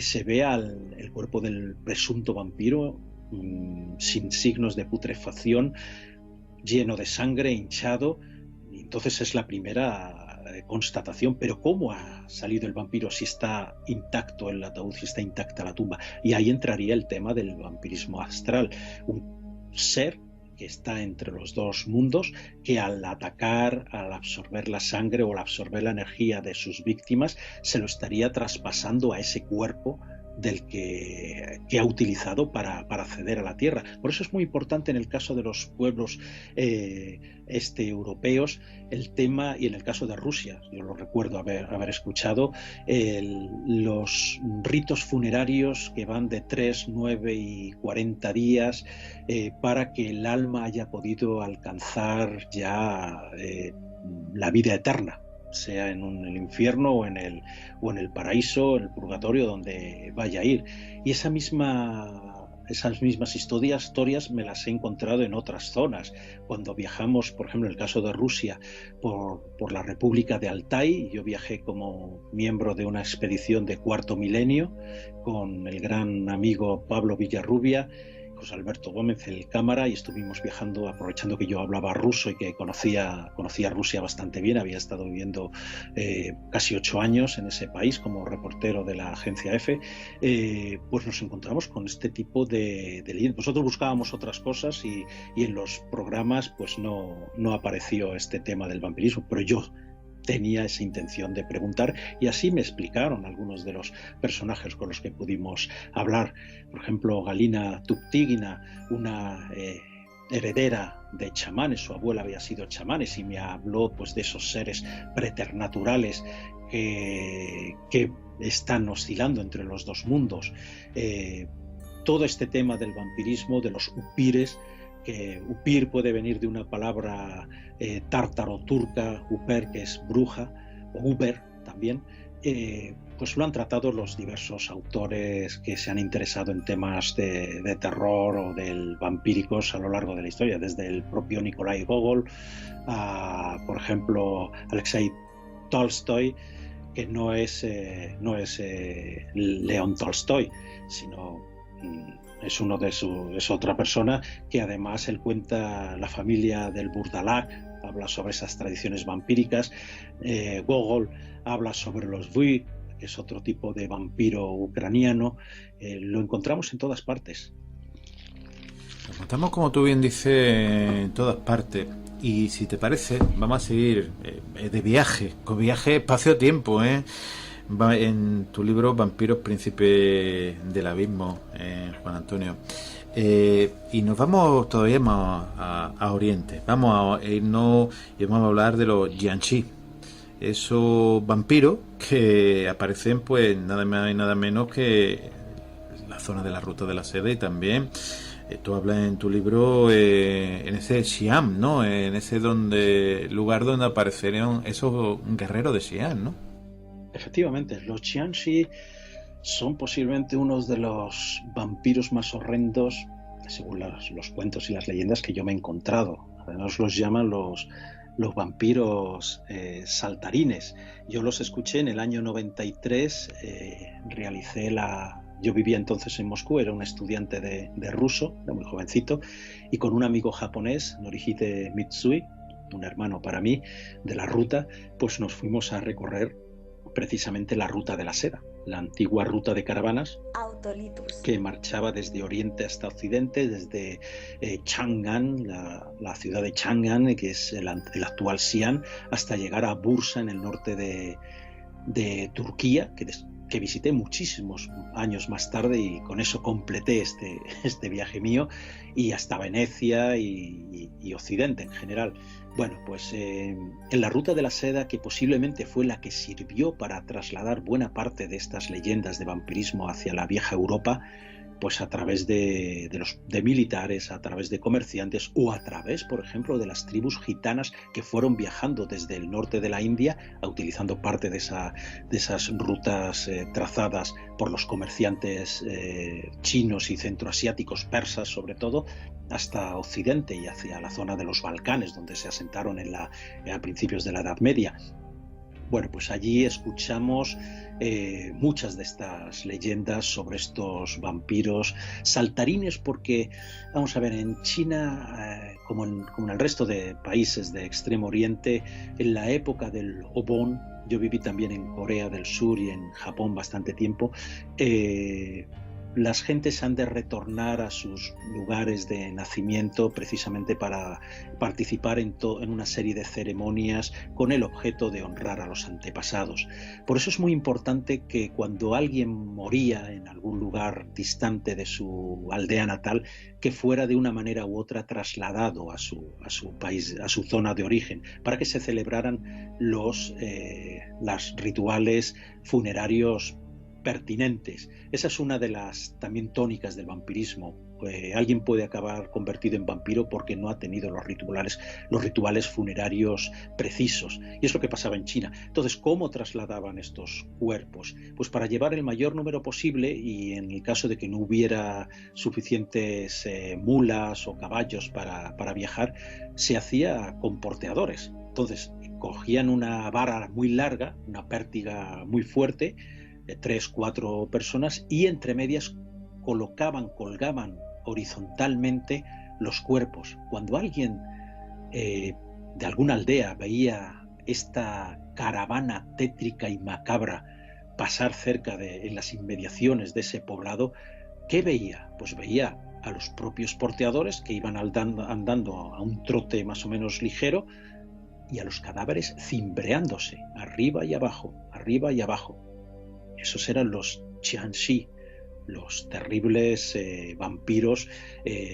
se ve el cuerpo del presunto vampiro sin signos de putrefacción, lleno de sangre, hinchado. Y entonces es la primera constatación. Pero ¿cómo ha salido el vampiro si está intacto el ataúd, si está intacta la tumba? Y ahí entraría el tema del vampirismo astral, un ser que está entre los dos mundos, que al atacar, al absorber la sangre o al absorber la energía de sus víctimas, se lo estaría traspasando a ese cuerpo del que ha utilizado para acceder a la tierra. Por eso es muy importante en el caso de los pueblos europeos el tema, y en el caso de Rusia, yo lo recuerdo haber escuchado, los ritos funerarios que van de 3, 9 y 40 días para que el alma haya podido alcanzar ya la vida eterna, sea en el infierno o en el paraíso, en el purgatorio, donde vaya a ir. Y esas mismas historias me las he encontrado en otras zonas. Cuando viajamos, por ejemplo, en el caso de Rusia, por la República de Altai, yo viajé como miembro de una expedición de cuarto milenio con el gran amigo Pablo Villarrubia, José Alberto Gómez, el cámara, y estuvimos viajando, aprovechando que yo hablaba ruso y que conocía Rusia bastante bien. Había estado viviendo casi 8 años en ese país como reportero de la agencia EFE. Pues nos encontramos con este tipo de leyendas. Nosotros buscábamos otras cosas y en los programas pues no apareció este tema del vampirismo, pero yo tenía esa intención de preguntar, y así me explicaron algunos de los personajes con los que pudimos hablar. Por ejemplo, Galina Tuptigina, una heredera de chamanes, su abuela había sido chamanes, y me habló pues de esos seres preternaturales que están oscilando entre los dos mundos. Todo este tema del vampirismo, de los upires, que upir puede venir de una palabra tártaro-turca, uper, que es bruja, o uber también, pues lo han tratado los diversos autores que se han interesado en temas de terror o del vampíricos a lo largo de la historia, desde el propio Nikolai Gogol a, por ejemplo, Alexei Tolstoy, que no es León Tolstoy, sino es otra persona que además él cuenta la familia del Burdalak, habla sobre esas tradiciones vampíricas. Gogol habla sobre los Vui, que es otro tipo de vampiro ucraniano. Lo encontramos en todas partes. Lo encontramos, como tú bien dices, en todas partes. Y si te parece, vamos a seguir de viaje, con viaje espacio-tiempo, en tu libro Vampiros, Príncipe del Abismo, Juan Antonio. Y nos vamos todavía más a Oriente. Vamos a irnos y vamos a hablar de los Jiangshi, esos vampiros que aparecen pues nada más y nada menos que en la zona de la Ruta de la Seda, y también tú hablas en tu libro en ese Xi'an, ¿no? En ese lugar donde aparecieron esos guerreros de Xi'an, ¿no? Efectivamente, los Jiangshi son posiblemente unos de los vampiros más horrendos, según los cuentos y las leyendas que yo me he encontrado. Además los llaman los vampiros saltarines. Yo los escuché en el año 93, yo vivía entonces en Moscú, era un estudiante de ruso, era muy jovencito, y con un amigo japonés, Norihide Mitsui, un hermano para mí de la ruta, pues nos fuimos a recorrer precisamente la Ruta de la Seda, la antigua ruta de caravanas que marchaba desde oriente hasta occidente, desde Chang'an, la ciudad de Chang'an, que es el actual Xi'an, hasta llegar a Bursa, en el norte de Turquía, que visité muchísimos años más tarde, y con eso completé este viaje mío, y hasta Venecia y Occidente en general. Bueno, pues en la Ruta de la Seda, que posiblemente fue la que sirvió para trasladar buena parte de estas leyendas de vampirismo hacia la vieja Europa, pues a través de militares, a través de comerciantes o a través, por ejemplo, de las tribus gitanas que fueron viajando desde el norte de la India, utilizando parte de esas rutas trazadas por los comerciantes chinos y centroasiáticos, persas sobre todo, hasta Occidente y hacia la zona de los Balcanes, donde se asentaron a principios de la Edad Media. Bueno, pues allí escuchamos muchas de estas leyendas sobre estos vampiros saltarines, porque, vamos a ver, en China, como en el resto de países de Extremo Oriente, en la época del Obon, yo viví también en Corea del Sur y en Japón bastante tiempo, las gentes han de retornar a sus lugares de nacimiento precisamente para participar en una serie de ceremonias con el objeto de honrar a los antepasados. Por eso es muy importante que cuando alguien moría en algún lugar distante de su aldea natal, que fuera de una manera u otra trasladado a su país, a su zona de origen, para que se celebraran los rituales funerarios pertinentes. Esa es una de las también tónicas del vampirismo. Alguien puede acabar convertido en vampiro porque no ha tenido los rituales funerarios precisos. Y es lo que pasaba en China. Entonces, ¿cómo trasladaban estos cuerpos? Pues para llevar el mayor número posible, y en el caso de que no hubiera suficientes mulas o caballos para viajar, se hacía con porteadores. Entonces, cogían una vara muy larga, una pértiga muy fuerte, de 3-4 personas, y entre medias colgaban horizontalmente los cuerpos. Cuando alguien de alguna aldea veía esta caravana tétrica y macabra pasar cerca en las inmediaciones de ese poblado, ¿qué veía? Pues veía a los propios porteadores que iban andando a un trote más o menos ligero, y a los cadáveres cimbreándose arriba y abajo, arriba y abajo. Esos eran los Qianxi, los terribles vampiros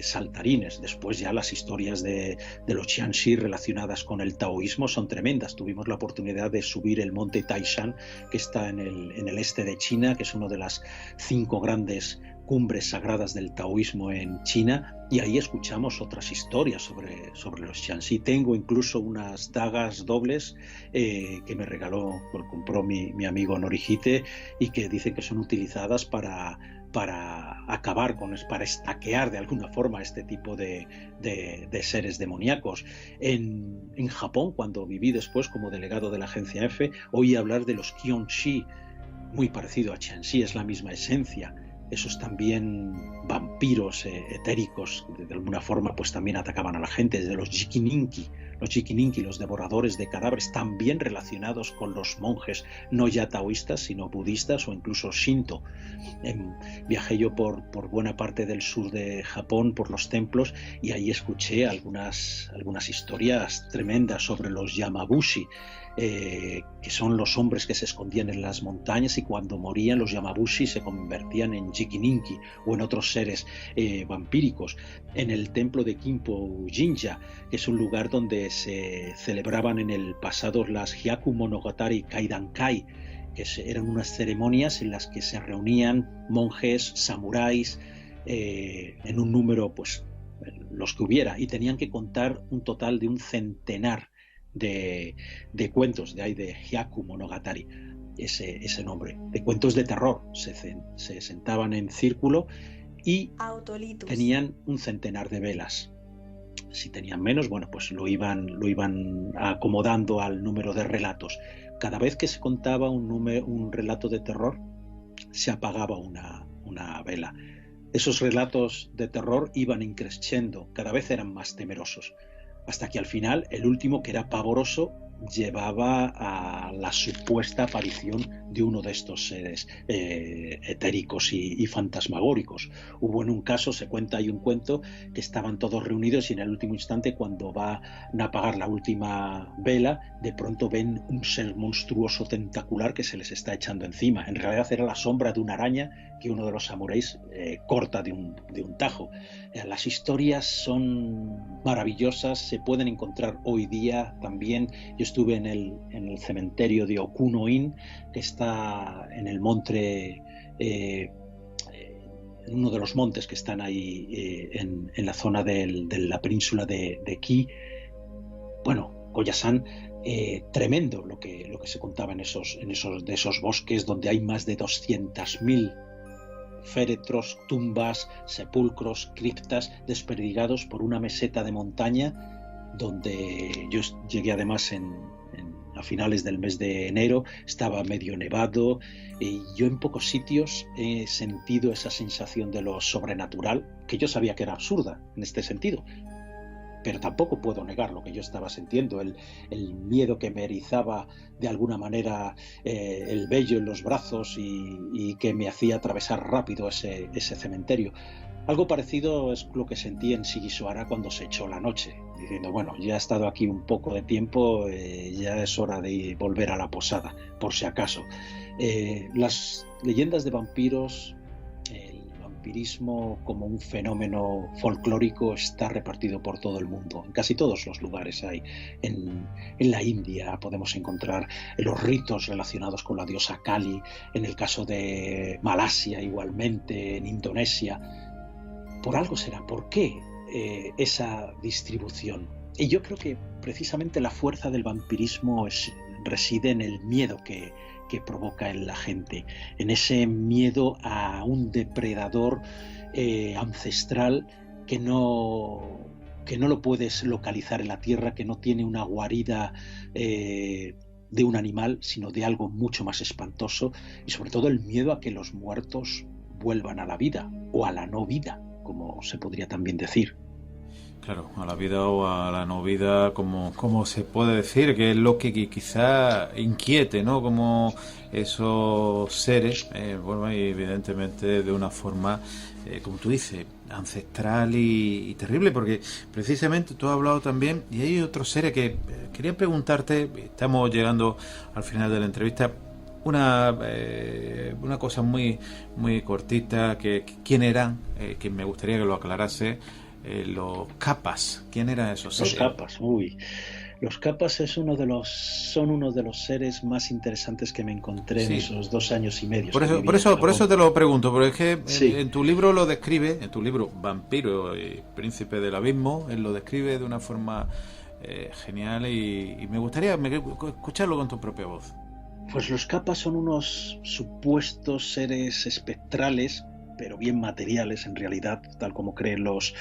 saltarines. Después ya las historias de los Qianxi relacionadas con el taoísmo son tremendas. Tuvimos la oportunidad de subir el monte Taishan, que está en el este de China, que es uno de las 5 grandes cumbres sagradas del taoísmo en China, y ahí escuchamos otras historias sobre los Qianxi. Tengo incluso unas dagas dobles que me compró mi amigo Norihite, y que dicen que son utilizadas para acabar para estaquear de alguna forma este tipo de seres demoníacos. En Japón, cuando viví después como delegado de la agencia F, oí hablar de los Kyonshi, muy parecido a Qianxi, es la misma esencia. Esos también vampiros etéricos, de alguna forma, pues también atacaban a la gente, desde los Jikininki, los devoradores de cadáveres, también relacionados con los monjes no ya taoístas, sino budistas o incluso Shinto. Viajé yo por buena parte del sur de Japón, por los templos, y ahí escuché algunas historias tremendas sobre los Yamabushi, que son los hombres que se escondían en las montañas, y cuando morían los Yamabushi se convertían en Jikininki o en otros seres vampíricos. En el templo de Kimpo Jinja, que es un lugar donde se celebraban en el pasado las Hyaku Monogatari Kaidankai, que eran unas ceremonias en las que se reunían monjes, samuráis, en un número, pues los que hubiera, y tenían que contar un total de un centenar de cuentos, de ahí de Hyaku Monogatari, ese nombre, de cuentos de terror. Se sentaban en círculo y tenían un centenar de velas. Si tenían menos, bueno, pues lo iban acomodando al número de relatos. Cada vez que se contaba un relato de terror, se apagaba una vela. Esos relatos de terror iban increciendo, cada vez eran más temerosos, hasta que al final el último, que era pavoroso, llevaba a la supuesta aparición de uno de estos seres etéricos y fantasmagóricos. Hubo en un caso, se cuenta, hay un cuento, que estaban todos reunidos y en el último instante, cuando van a apagar la última vela, de pronto ven un ser monstruoso tentacular que se les está echando encima. En realidad era la sombra de una araña que uno de los samuráis corta de un tajo. Las historias son maravillosas, se pueden encontrar hoy día también. Yo estuve en el cementerio de Okuno-in, que está en el monte uno de los montes que están ahí en la zona de la península de Kii. Bueno, Koyasan, tremendo lo que se contaba de esos bosques donde hay más de 200.000 féretros, tumbas, sepulcros, criptas desperdigados por una meseta de montaña donde yo llegué además a finales del mes de enero, estaba medio nevado, y yo en pocos sitios he sentido esa sensación de lo sobrenatural, que yo sabía que era absurda en este sentido, pero tampoco puedo negar lo que yo estaba sintiendo, el miedo que me erizaba de alguna manera el vello en los brazos y que me hacía atravesar rápido ese cementerio. Algo parecido es lo que sentí en Sigisoara cuando se echó la noche, diciendo, bueno, ya he estado aquí un poco de tiempo, ya es hora de volver a la posada, por si acaso. Las leyendas de vampiros, el vampirismo como un fenómeno folclórico está repartido por todo el mundo, en casi todos los lugares hay. En la India podemos encontrar los ritos relacionados con la diosa Kali, en el caso de Malasia igualmente, en Indonesia. Por algo será. ¿Por qué esa distribución? Y yo creo que precisamente la fuerza del vampirismo reside en el miedo que provoca en la gente, en ese miedo a un depredador ancestral que no lo puedes localizar en la tierra, que no tiene una guarida de un animal, sino de algo mucho más espantoso, y sobre todo el miedo a que los muertos vuelvan a la vida o a la no vida, como se podría también decir. Claro, a la vida o a la no vida, como se puede decir, que es lo que quizá inquiete, ¿no? Como esos seres, bueno, y evidentemente de una forma, como tú dices, ancestral y terrible, porque precisamente tú has hablado también, y hay otros seres que quería preguntarte, estamos llegando al final de la entrevista, una cosa muy muy cortita, que quién eran, que me gustaría que lo aclarase, los Kappas. ¿Quién eran esos seres? Los Kappas, los Kappas son uno de los seres más interesantes que me encontré en esos 2 años y medio. Por eso te lo pregunto, porque es que sí. en tu libro lo describe, en tu libro Vampiro y Príncipe del Abismo, él lo describe de una forma genial, y me gustaría escucharlo con tu propia voz. Pues los Kappas son unos supuestos seres espectrales, pero bien materiales en realidad, tal como creen los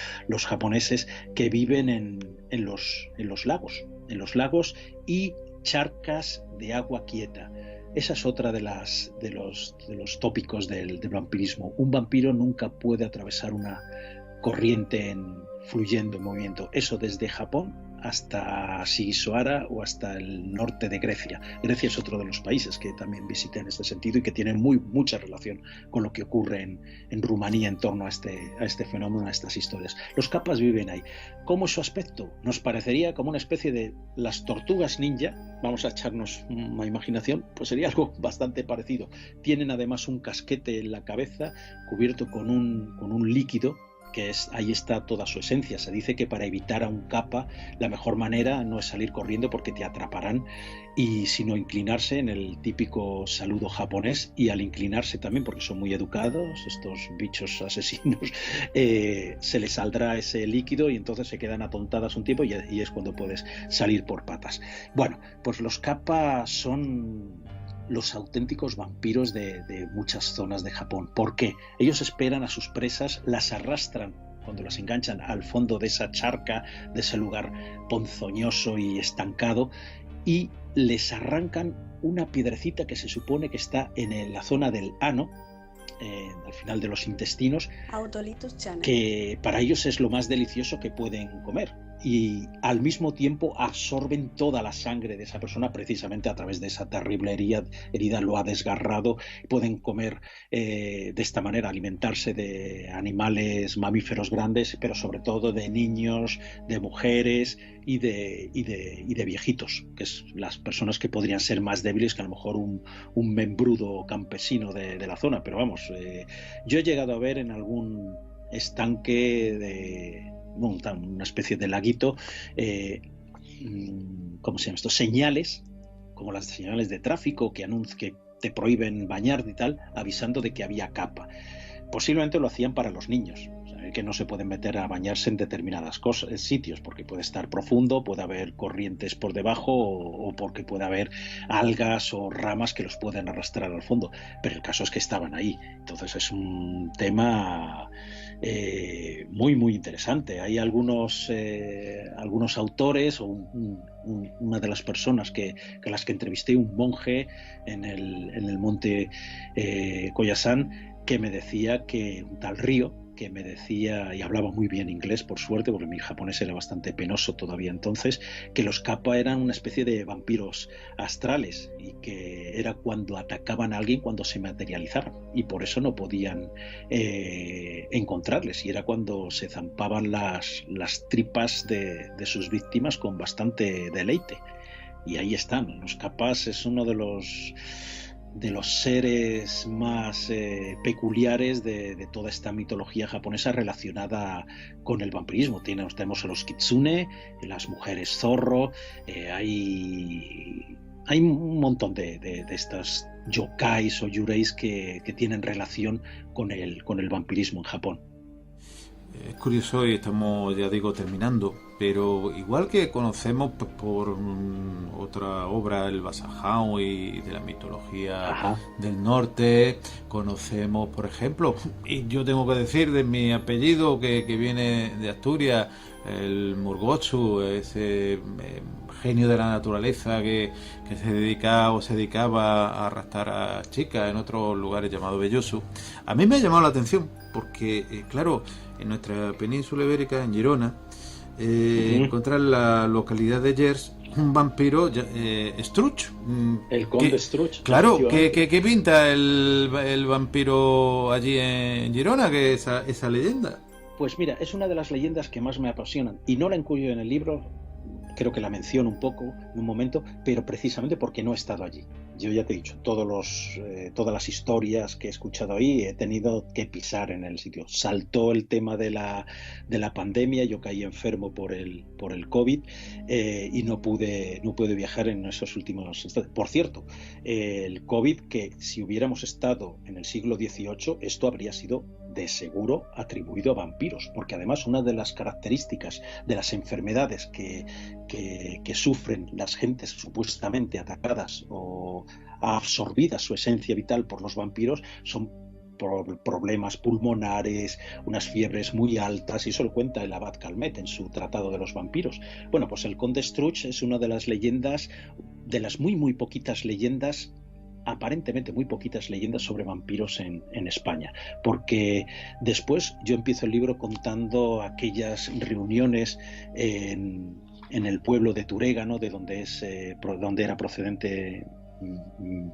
japoneses, que viven en los lagos y charcas de agua quieta. Esa es otra de los tópicos del vampirismo. Un vampiro nunca puede atravesar una corriente fluyendo en movimiento. Eso desde Japón hasta Sigisoara o hasta el norte de Grecia. Grecia es otro de los países que también visité en este sentido y que tiene mucha relación con lo que ocurre en Rumanía en torno a este fenómeno, a estas historias. Los Kappas viven ahí. ¿Cómo es su aspecto? Nos parecería como una especie de las tortugas ninja. Vamos a echarnos una imaginación, pues sería algo bastante parecido. Tienen además un casquete en la cabeza cubierto con un líquido, que ahí está toda su esencia. Se dice que para evitar a un kappa la mejor manera no es salir corriendo porque te atraparán, sino inclinarse en el típico saludo japonés, y al inclinarse también, porque son muy educados estos bichos asesinos, se les saldrá ese líquido y entonces se quedan atontadas un tiempo y es cuando puedes salir por patas. Bueno, pues los kappa son los auténticos vampiros de muchas zonas de Japón. ¿Por qué? Ellos esperan a sus presas, las arrastran cuando las enganchan al fondo de esa charca, de ese lugar ponzoñoso y estancado, y les arrancan una piedrecita que se supone que está en la zona del ano, al final de los intestinos, que para ellos es lo más delicioso que pueden comer, y al mismo tiempo absorben toda la sangre de esa persona precisamente a través de esa terrible herida lo ha desgarrado. Pueden comer de esta manera, alimentarse de animales mamíferos grandes, pero sobre todo de niños, de mujeres y de viejitos, que es las personas que podrían ser más débiles que a lo mejor un membrudo campesino de la zona. Pero vamos, yo he llegado a ver en algún estanque una especie de laguito, ¿cómo se llama esto? Señales, como las señales de tráfico que te prohíben bañar y tal, avisando de que había kappa. posiblemente lo hacían para los niños. O sea, que no se pueden meter a bañarse en determinadas sitios, porque puede estar profundo, puede haber corrientes por debajo o porque puede haber algas o ramas que los pueden arrastrar al fondo. Pero el caso es que estaban ahí. Entonces es un tema muy, muy interesante. Hay algunos autores o una de las personas que las que entrevisté, un monje en el monte Koyasan, que me decía que un tal Río, que me decía, y hablaba muy bien inglés por suerte, porque mi japonés era bastante penoso todavía entonces, que los kappa eran una especie de vampiros astrales y que era cuando atacaban a alguien cuando se materializaban y por eso no podían encontrarles, y era cuando se zampaban las tripas de sus víctimas con bastante deleite. Y ahí están, los kappas es uno de los seres más peculiares de toda esta mitología japonesa relacionada con el vampirismo. Tenemos a los kitsune, las mujeres zorro, hay un montón de estas yokais o yureis que tienen relación con el vampirismo en Japón. Es curioso y estamos, ya digo, terminando, pero igual que conocemos pues, por otra obra, el Basahao y de la mitología Ajá. del norte, conocemos, por ejemplo, y yo tengo que decir de mi apellido que viene de Asturias, el Murgotsu, ese genio de la naturaleza que se dedica o se dedicaba a arrastrar a chicas en otros lugares llamado Belloso. A mí me ha llamado la atención porque, claro, en nuestra península ibérica, en Girona, encontrar la localidad de Llers un vampiro Struch. El conde Struch. Claro, ¿qué pinta el vampiro allí en Girona, que esa leyenda? Pues mira, es una de las leyendas que más me apasionan y no la incluyo en el libro, creo que la menciono un poco en un momento, pero precisamente porque no he estado allí. Yo ya te he dicho, todas las historias que he escuchado ahí he tenido que pisar en el sitio. Saltó el tema de la pandemia, yo caí enfermo por el COVID y no pude viajar en esos últimos instantes. Por cierto, el COVID, que si hubiéramos estado en el siglo XVIII, esto habría sido de seguro atribuido a vampiros, porque además una de las características de las enfermedades que sufren las gentes supuestamente atacadas o absorbidas su esencia vital por los vampiros son problemas pulmonares, unas fiebres muy altas, y eso lo cuenta el abad Calmet en su Tratado de los Vampiros. Bueno, pues el conde Struch es una de las leyendas, de las muy, muy poquitas leyendas, aparentemente muy poquitas leyendas sobre vampiros en España, porque después yo empiezo el libro contando aquellas reuniones en el pueblo de Turégano, de donde era procedente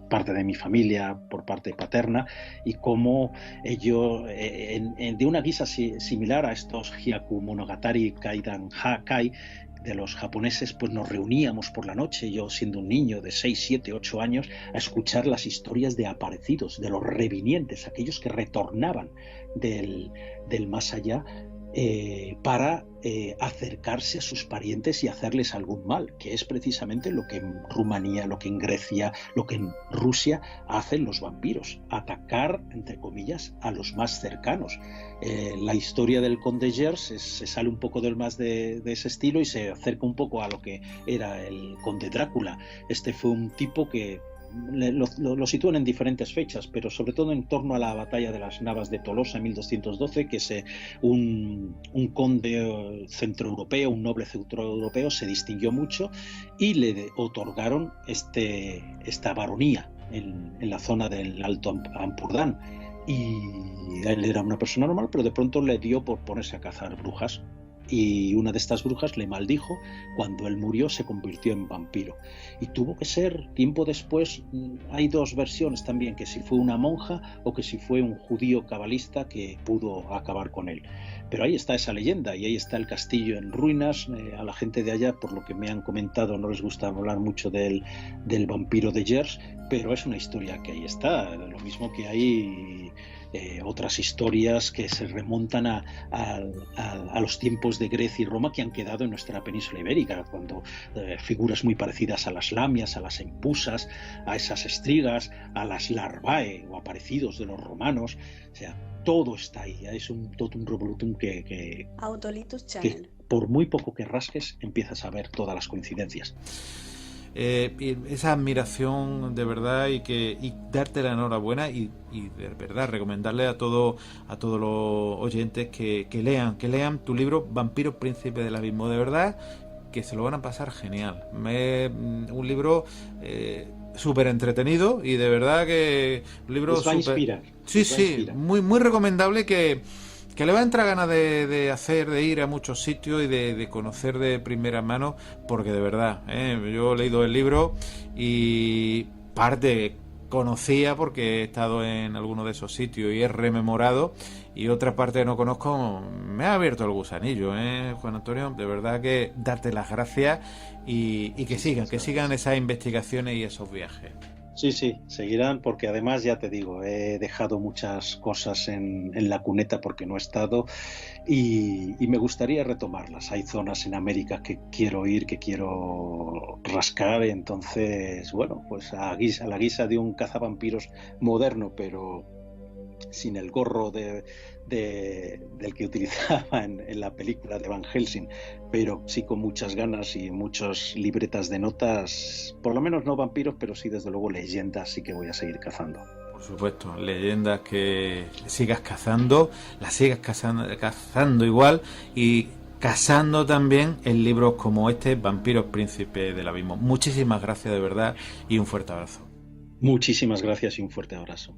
parte de mi familia por parte paterna, y cómo ellos, de una guisa similar a estos Hyaku Monogatari Kaidan Hakai de los japoneses, pues nos reuníamos por la noche, yo siendo un niño de 6, 7, 8 años, a escuchar las historias de aparecidos, de los revinientes, aquellos que retornaban del más allá, para acercarse a sus parientes y hacerles algún mal, que es precisamente lo que en Rumanía, lo que en Grecia, lo que en Rusia hacen los vampiros, atacar, entre comillas, a los más cercanos. La historia del conde Llers se sale un poco de ese estilo y se acerca un poco a lo que era el conde Drácula. Este fue un tipo que lo sitúan en diferentes fechas, pero sobre todo en torno a la batalla de las Navas de Tolosa en 1212, que es un conde centroeuropeo, un noble centroeuropeo, se distinguió mucho y le otorgaron esta baronía en la zona del Alto Ampurdán. Y él era una persona normal, pero de pronto le dio por ponerse a cazar brujas. Y una de estas brujas le maldijo. Cuando él murió se convirtió en vampiro y tuvo que ser, tiempo después, hay dos versiones también, que si fue una monja o que si fue un judío cabalista que pudo acabar con él. Pero ahí está esa leyenda y ahí está el castillo en ruinas. A la gente de allá, por lo que me han comentado, no les gusta hablar mucho del vampiro de Llers, pero es una historia que ahí está, lo mismo que hay otras historias que se remontan a los tiempos de Grecia y Roma que han quedado en nuestra península ibérica, cuando figuras muy parecidas a las lamias, a las empusas, a esas estrigas, a las larvae o aparecidos de los romanos. O sea, todo está ahí, es un totum revolutum que Autolitus Channel. por muy poco que rasques empiezas a ver todas las coincidencias. Y esa admiración de verdad y darte la enhorabuena y de verdad recomendarle a todos los oyentes que lean tu libro Vampiros Príncipes del Abismo, de verdad que se lo van a pasar genial. Un libro súper entretenido y de verdad que un libro Les va a inspirar. Sí, muy recomendable que le va a entrar ganas de ir a muchos sitios y de conocer de primera mano, porque de verdad, yo he leído el libro y parte conocía porque he estado en alguno de esos sitios y he rememorado, y otra parte que no conozco me ha abierto el gusanillo, Juan Antonio, de verdad que darte las gracias y que sigan esas investigaciones y esos viajes. Sí, seguirán, porque además ya te digo, he dejado muchas cosas en la cuneta porque no he estado y me gustaría retomarlas. Hay zonas en América que quiero ir, que quiero rascar, entonces, bueno, pues a la guisa de un cazavampiros moderno, pero sin el gorro del que utilizaba en la película de Van Helsing, pero sí con muchas ganas y muchas libretas de notas, por lo menos no vampiros, pero sí desde luego leyendas, sí que voy a seguir cazando. Por supuesto, leyendas que sigas cazando, las sigas cazando igual y cazando también en libros como este, Vampiros Príncipes del Abismo. Muchísimas gracias de verdad y un fuerte abrazo. Muchísimas gracias y un fuerte abrazo.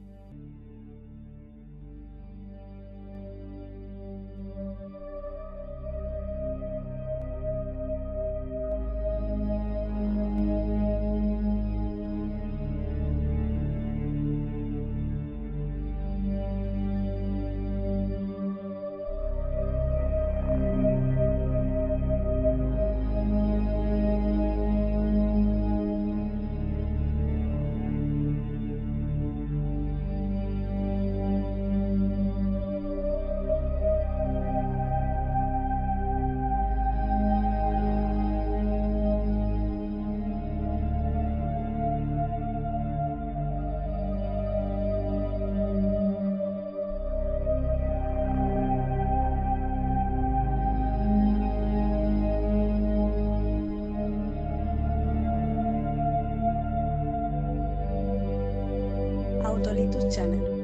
Autolitus Channel.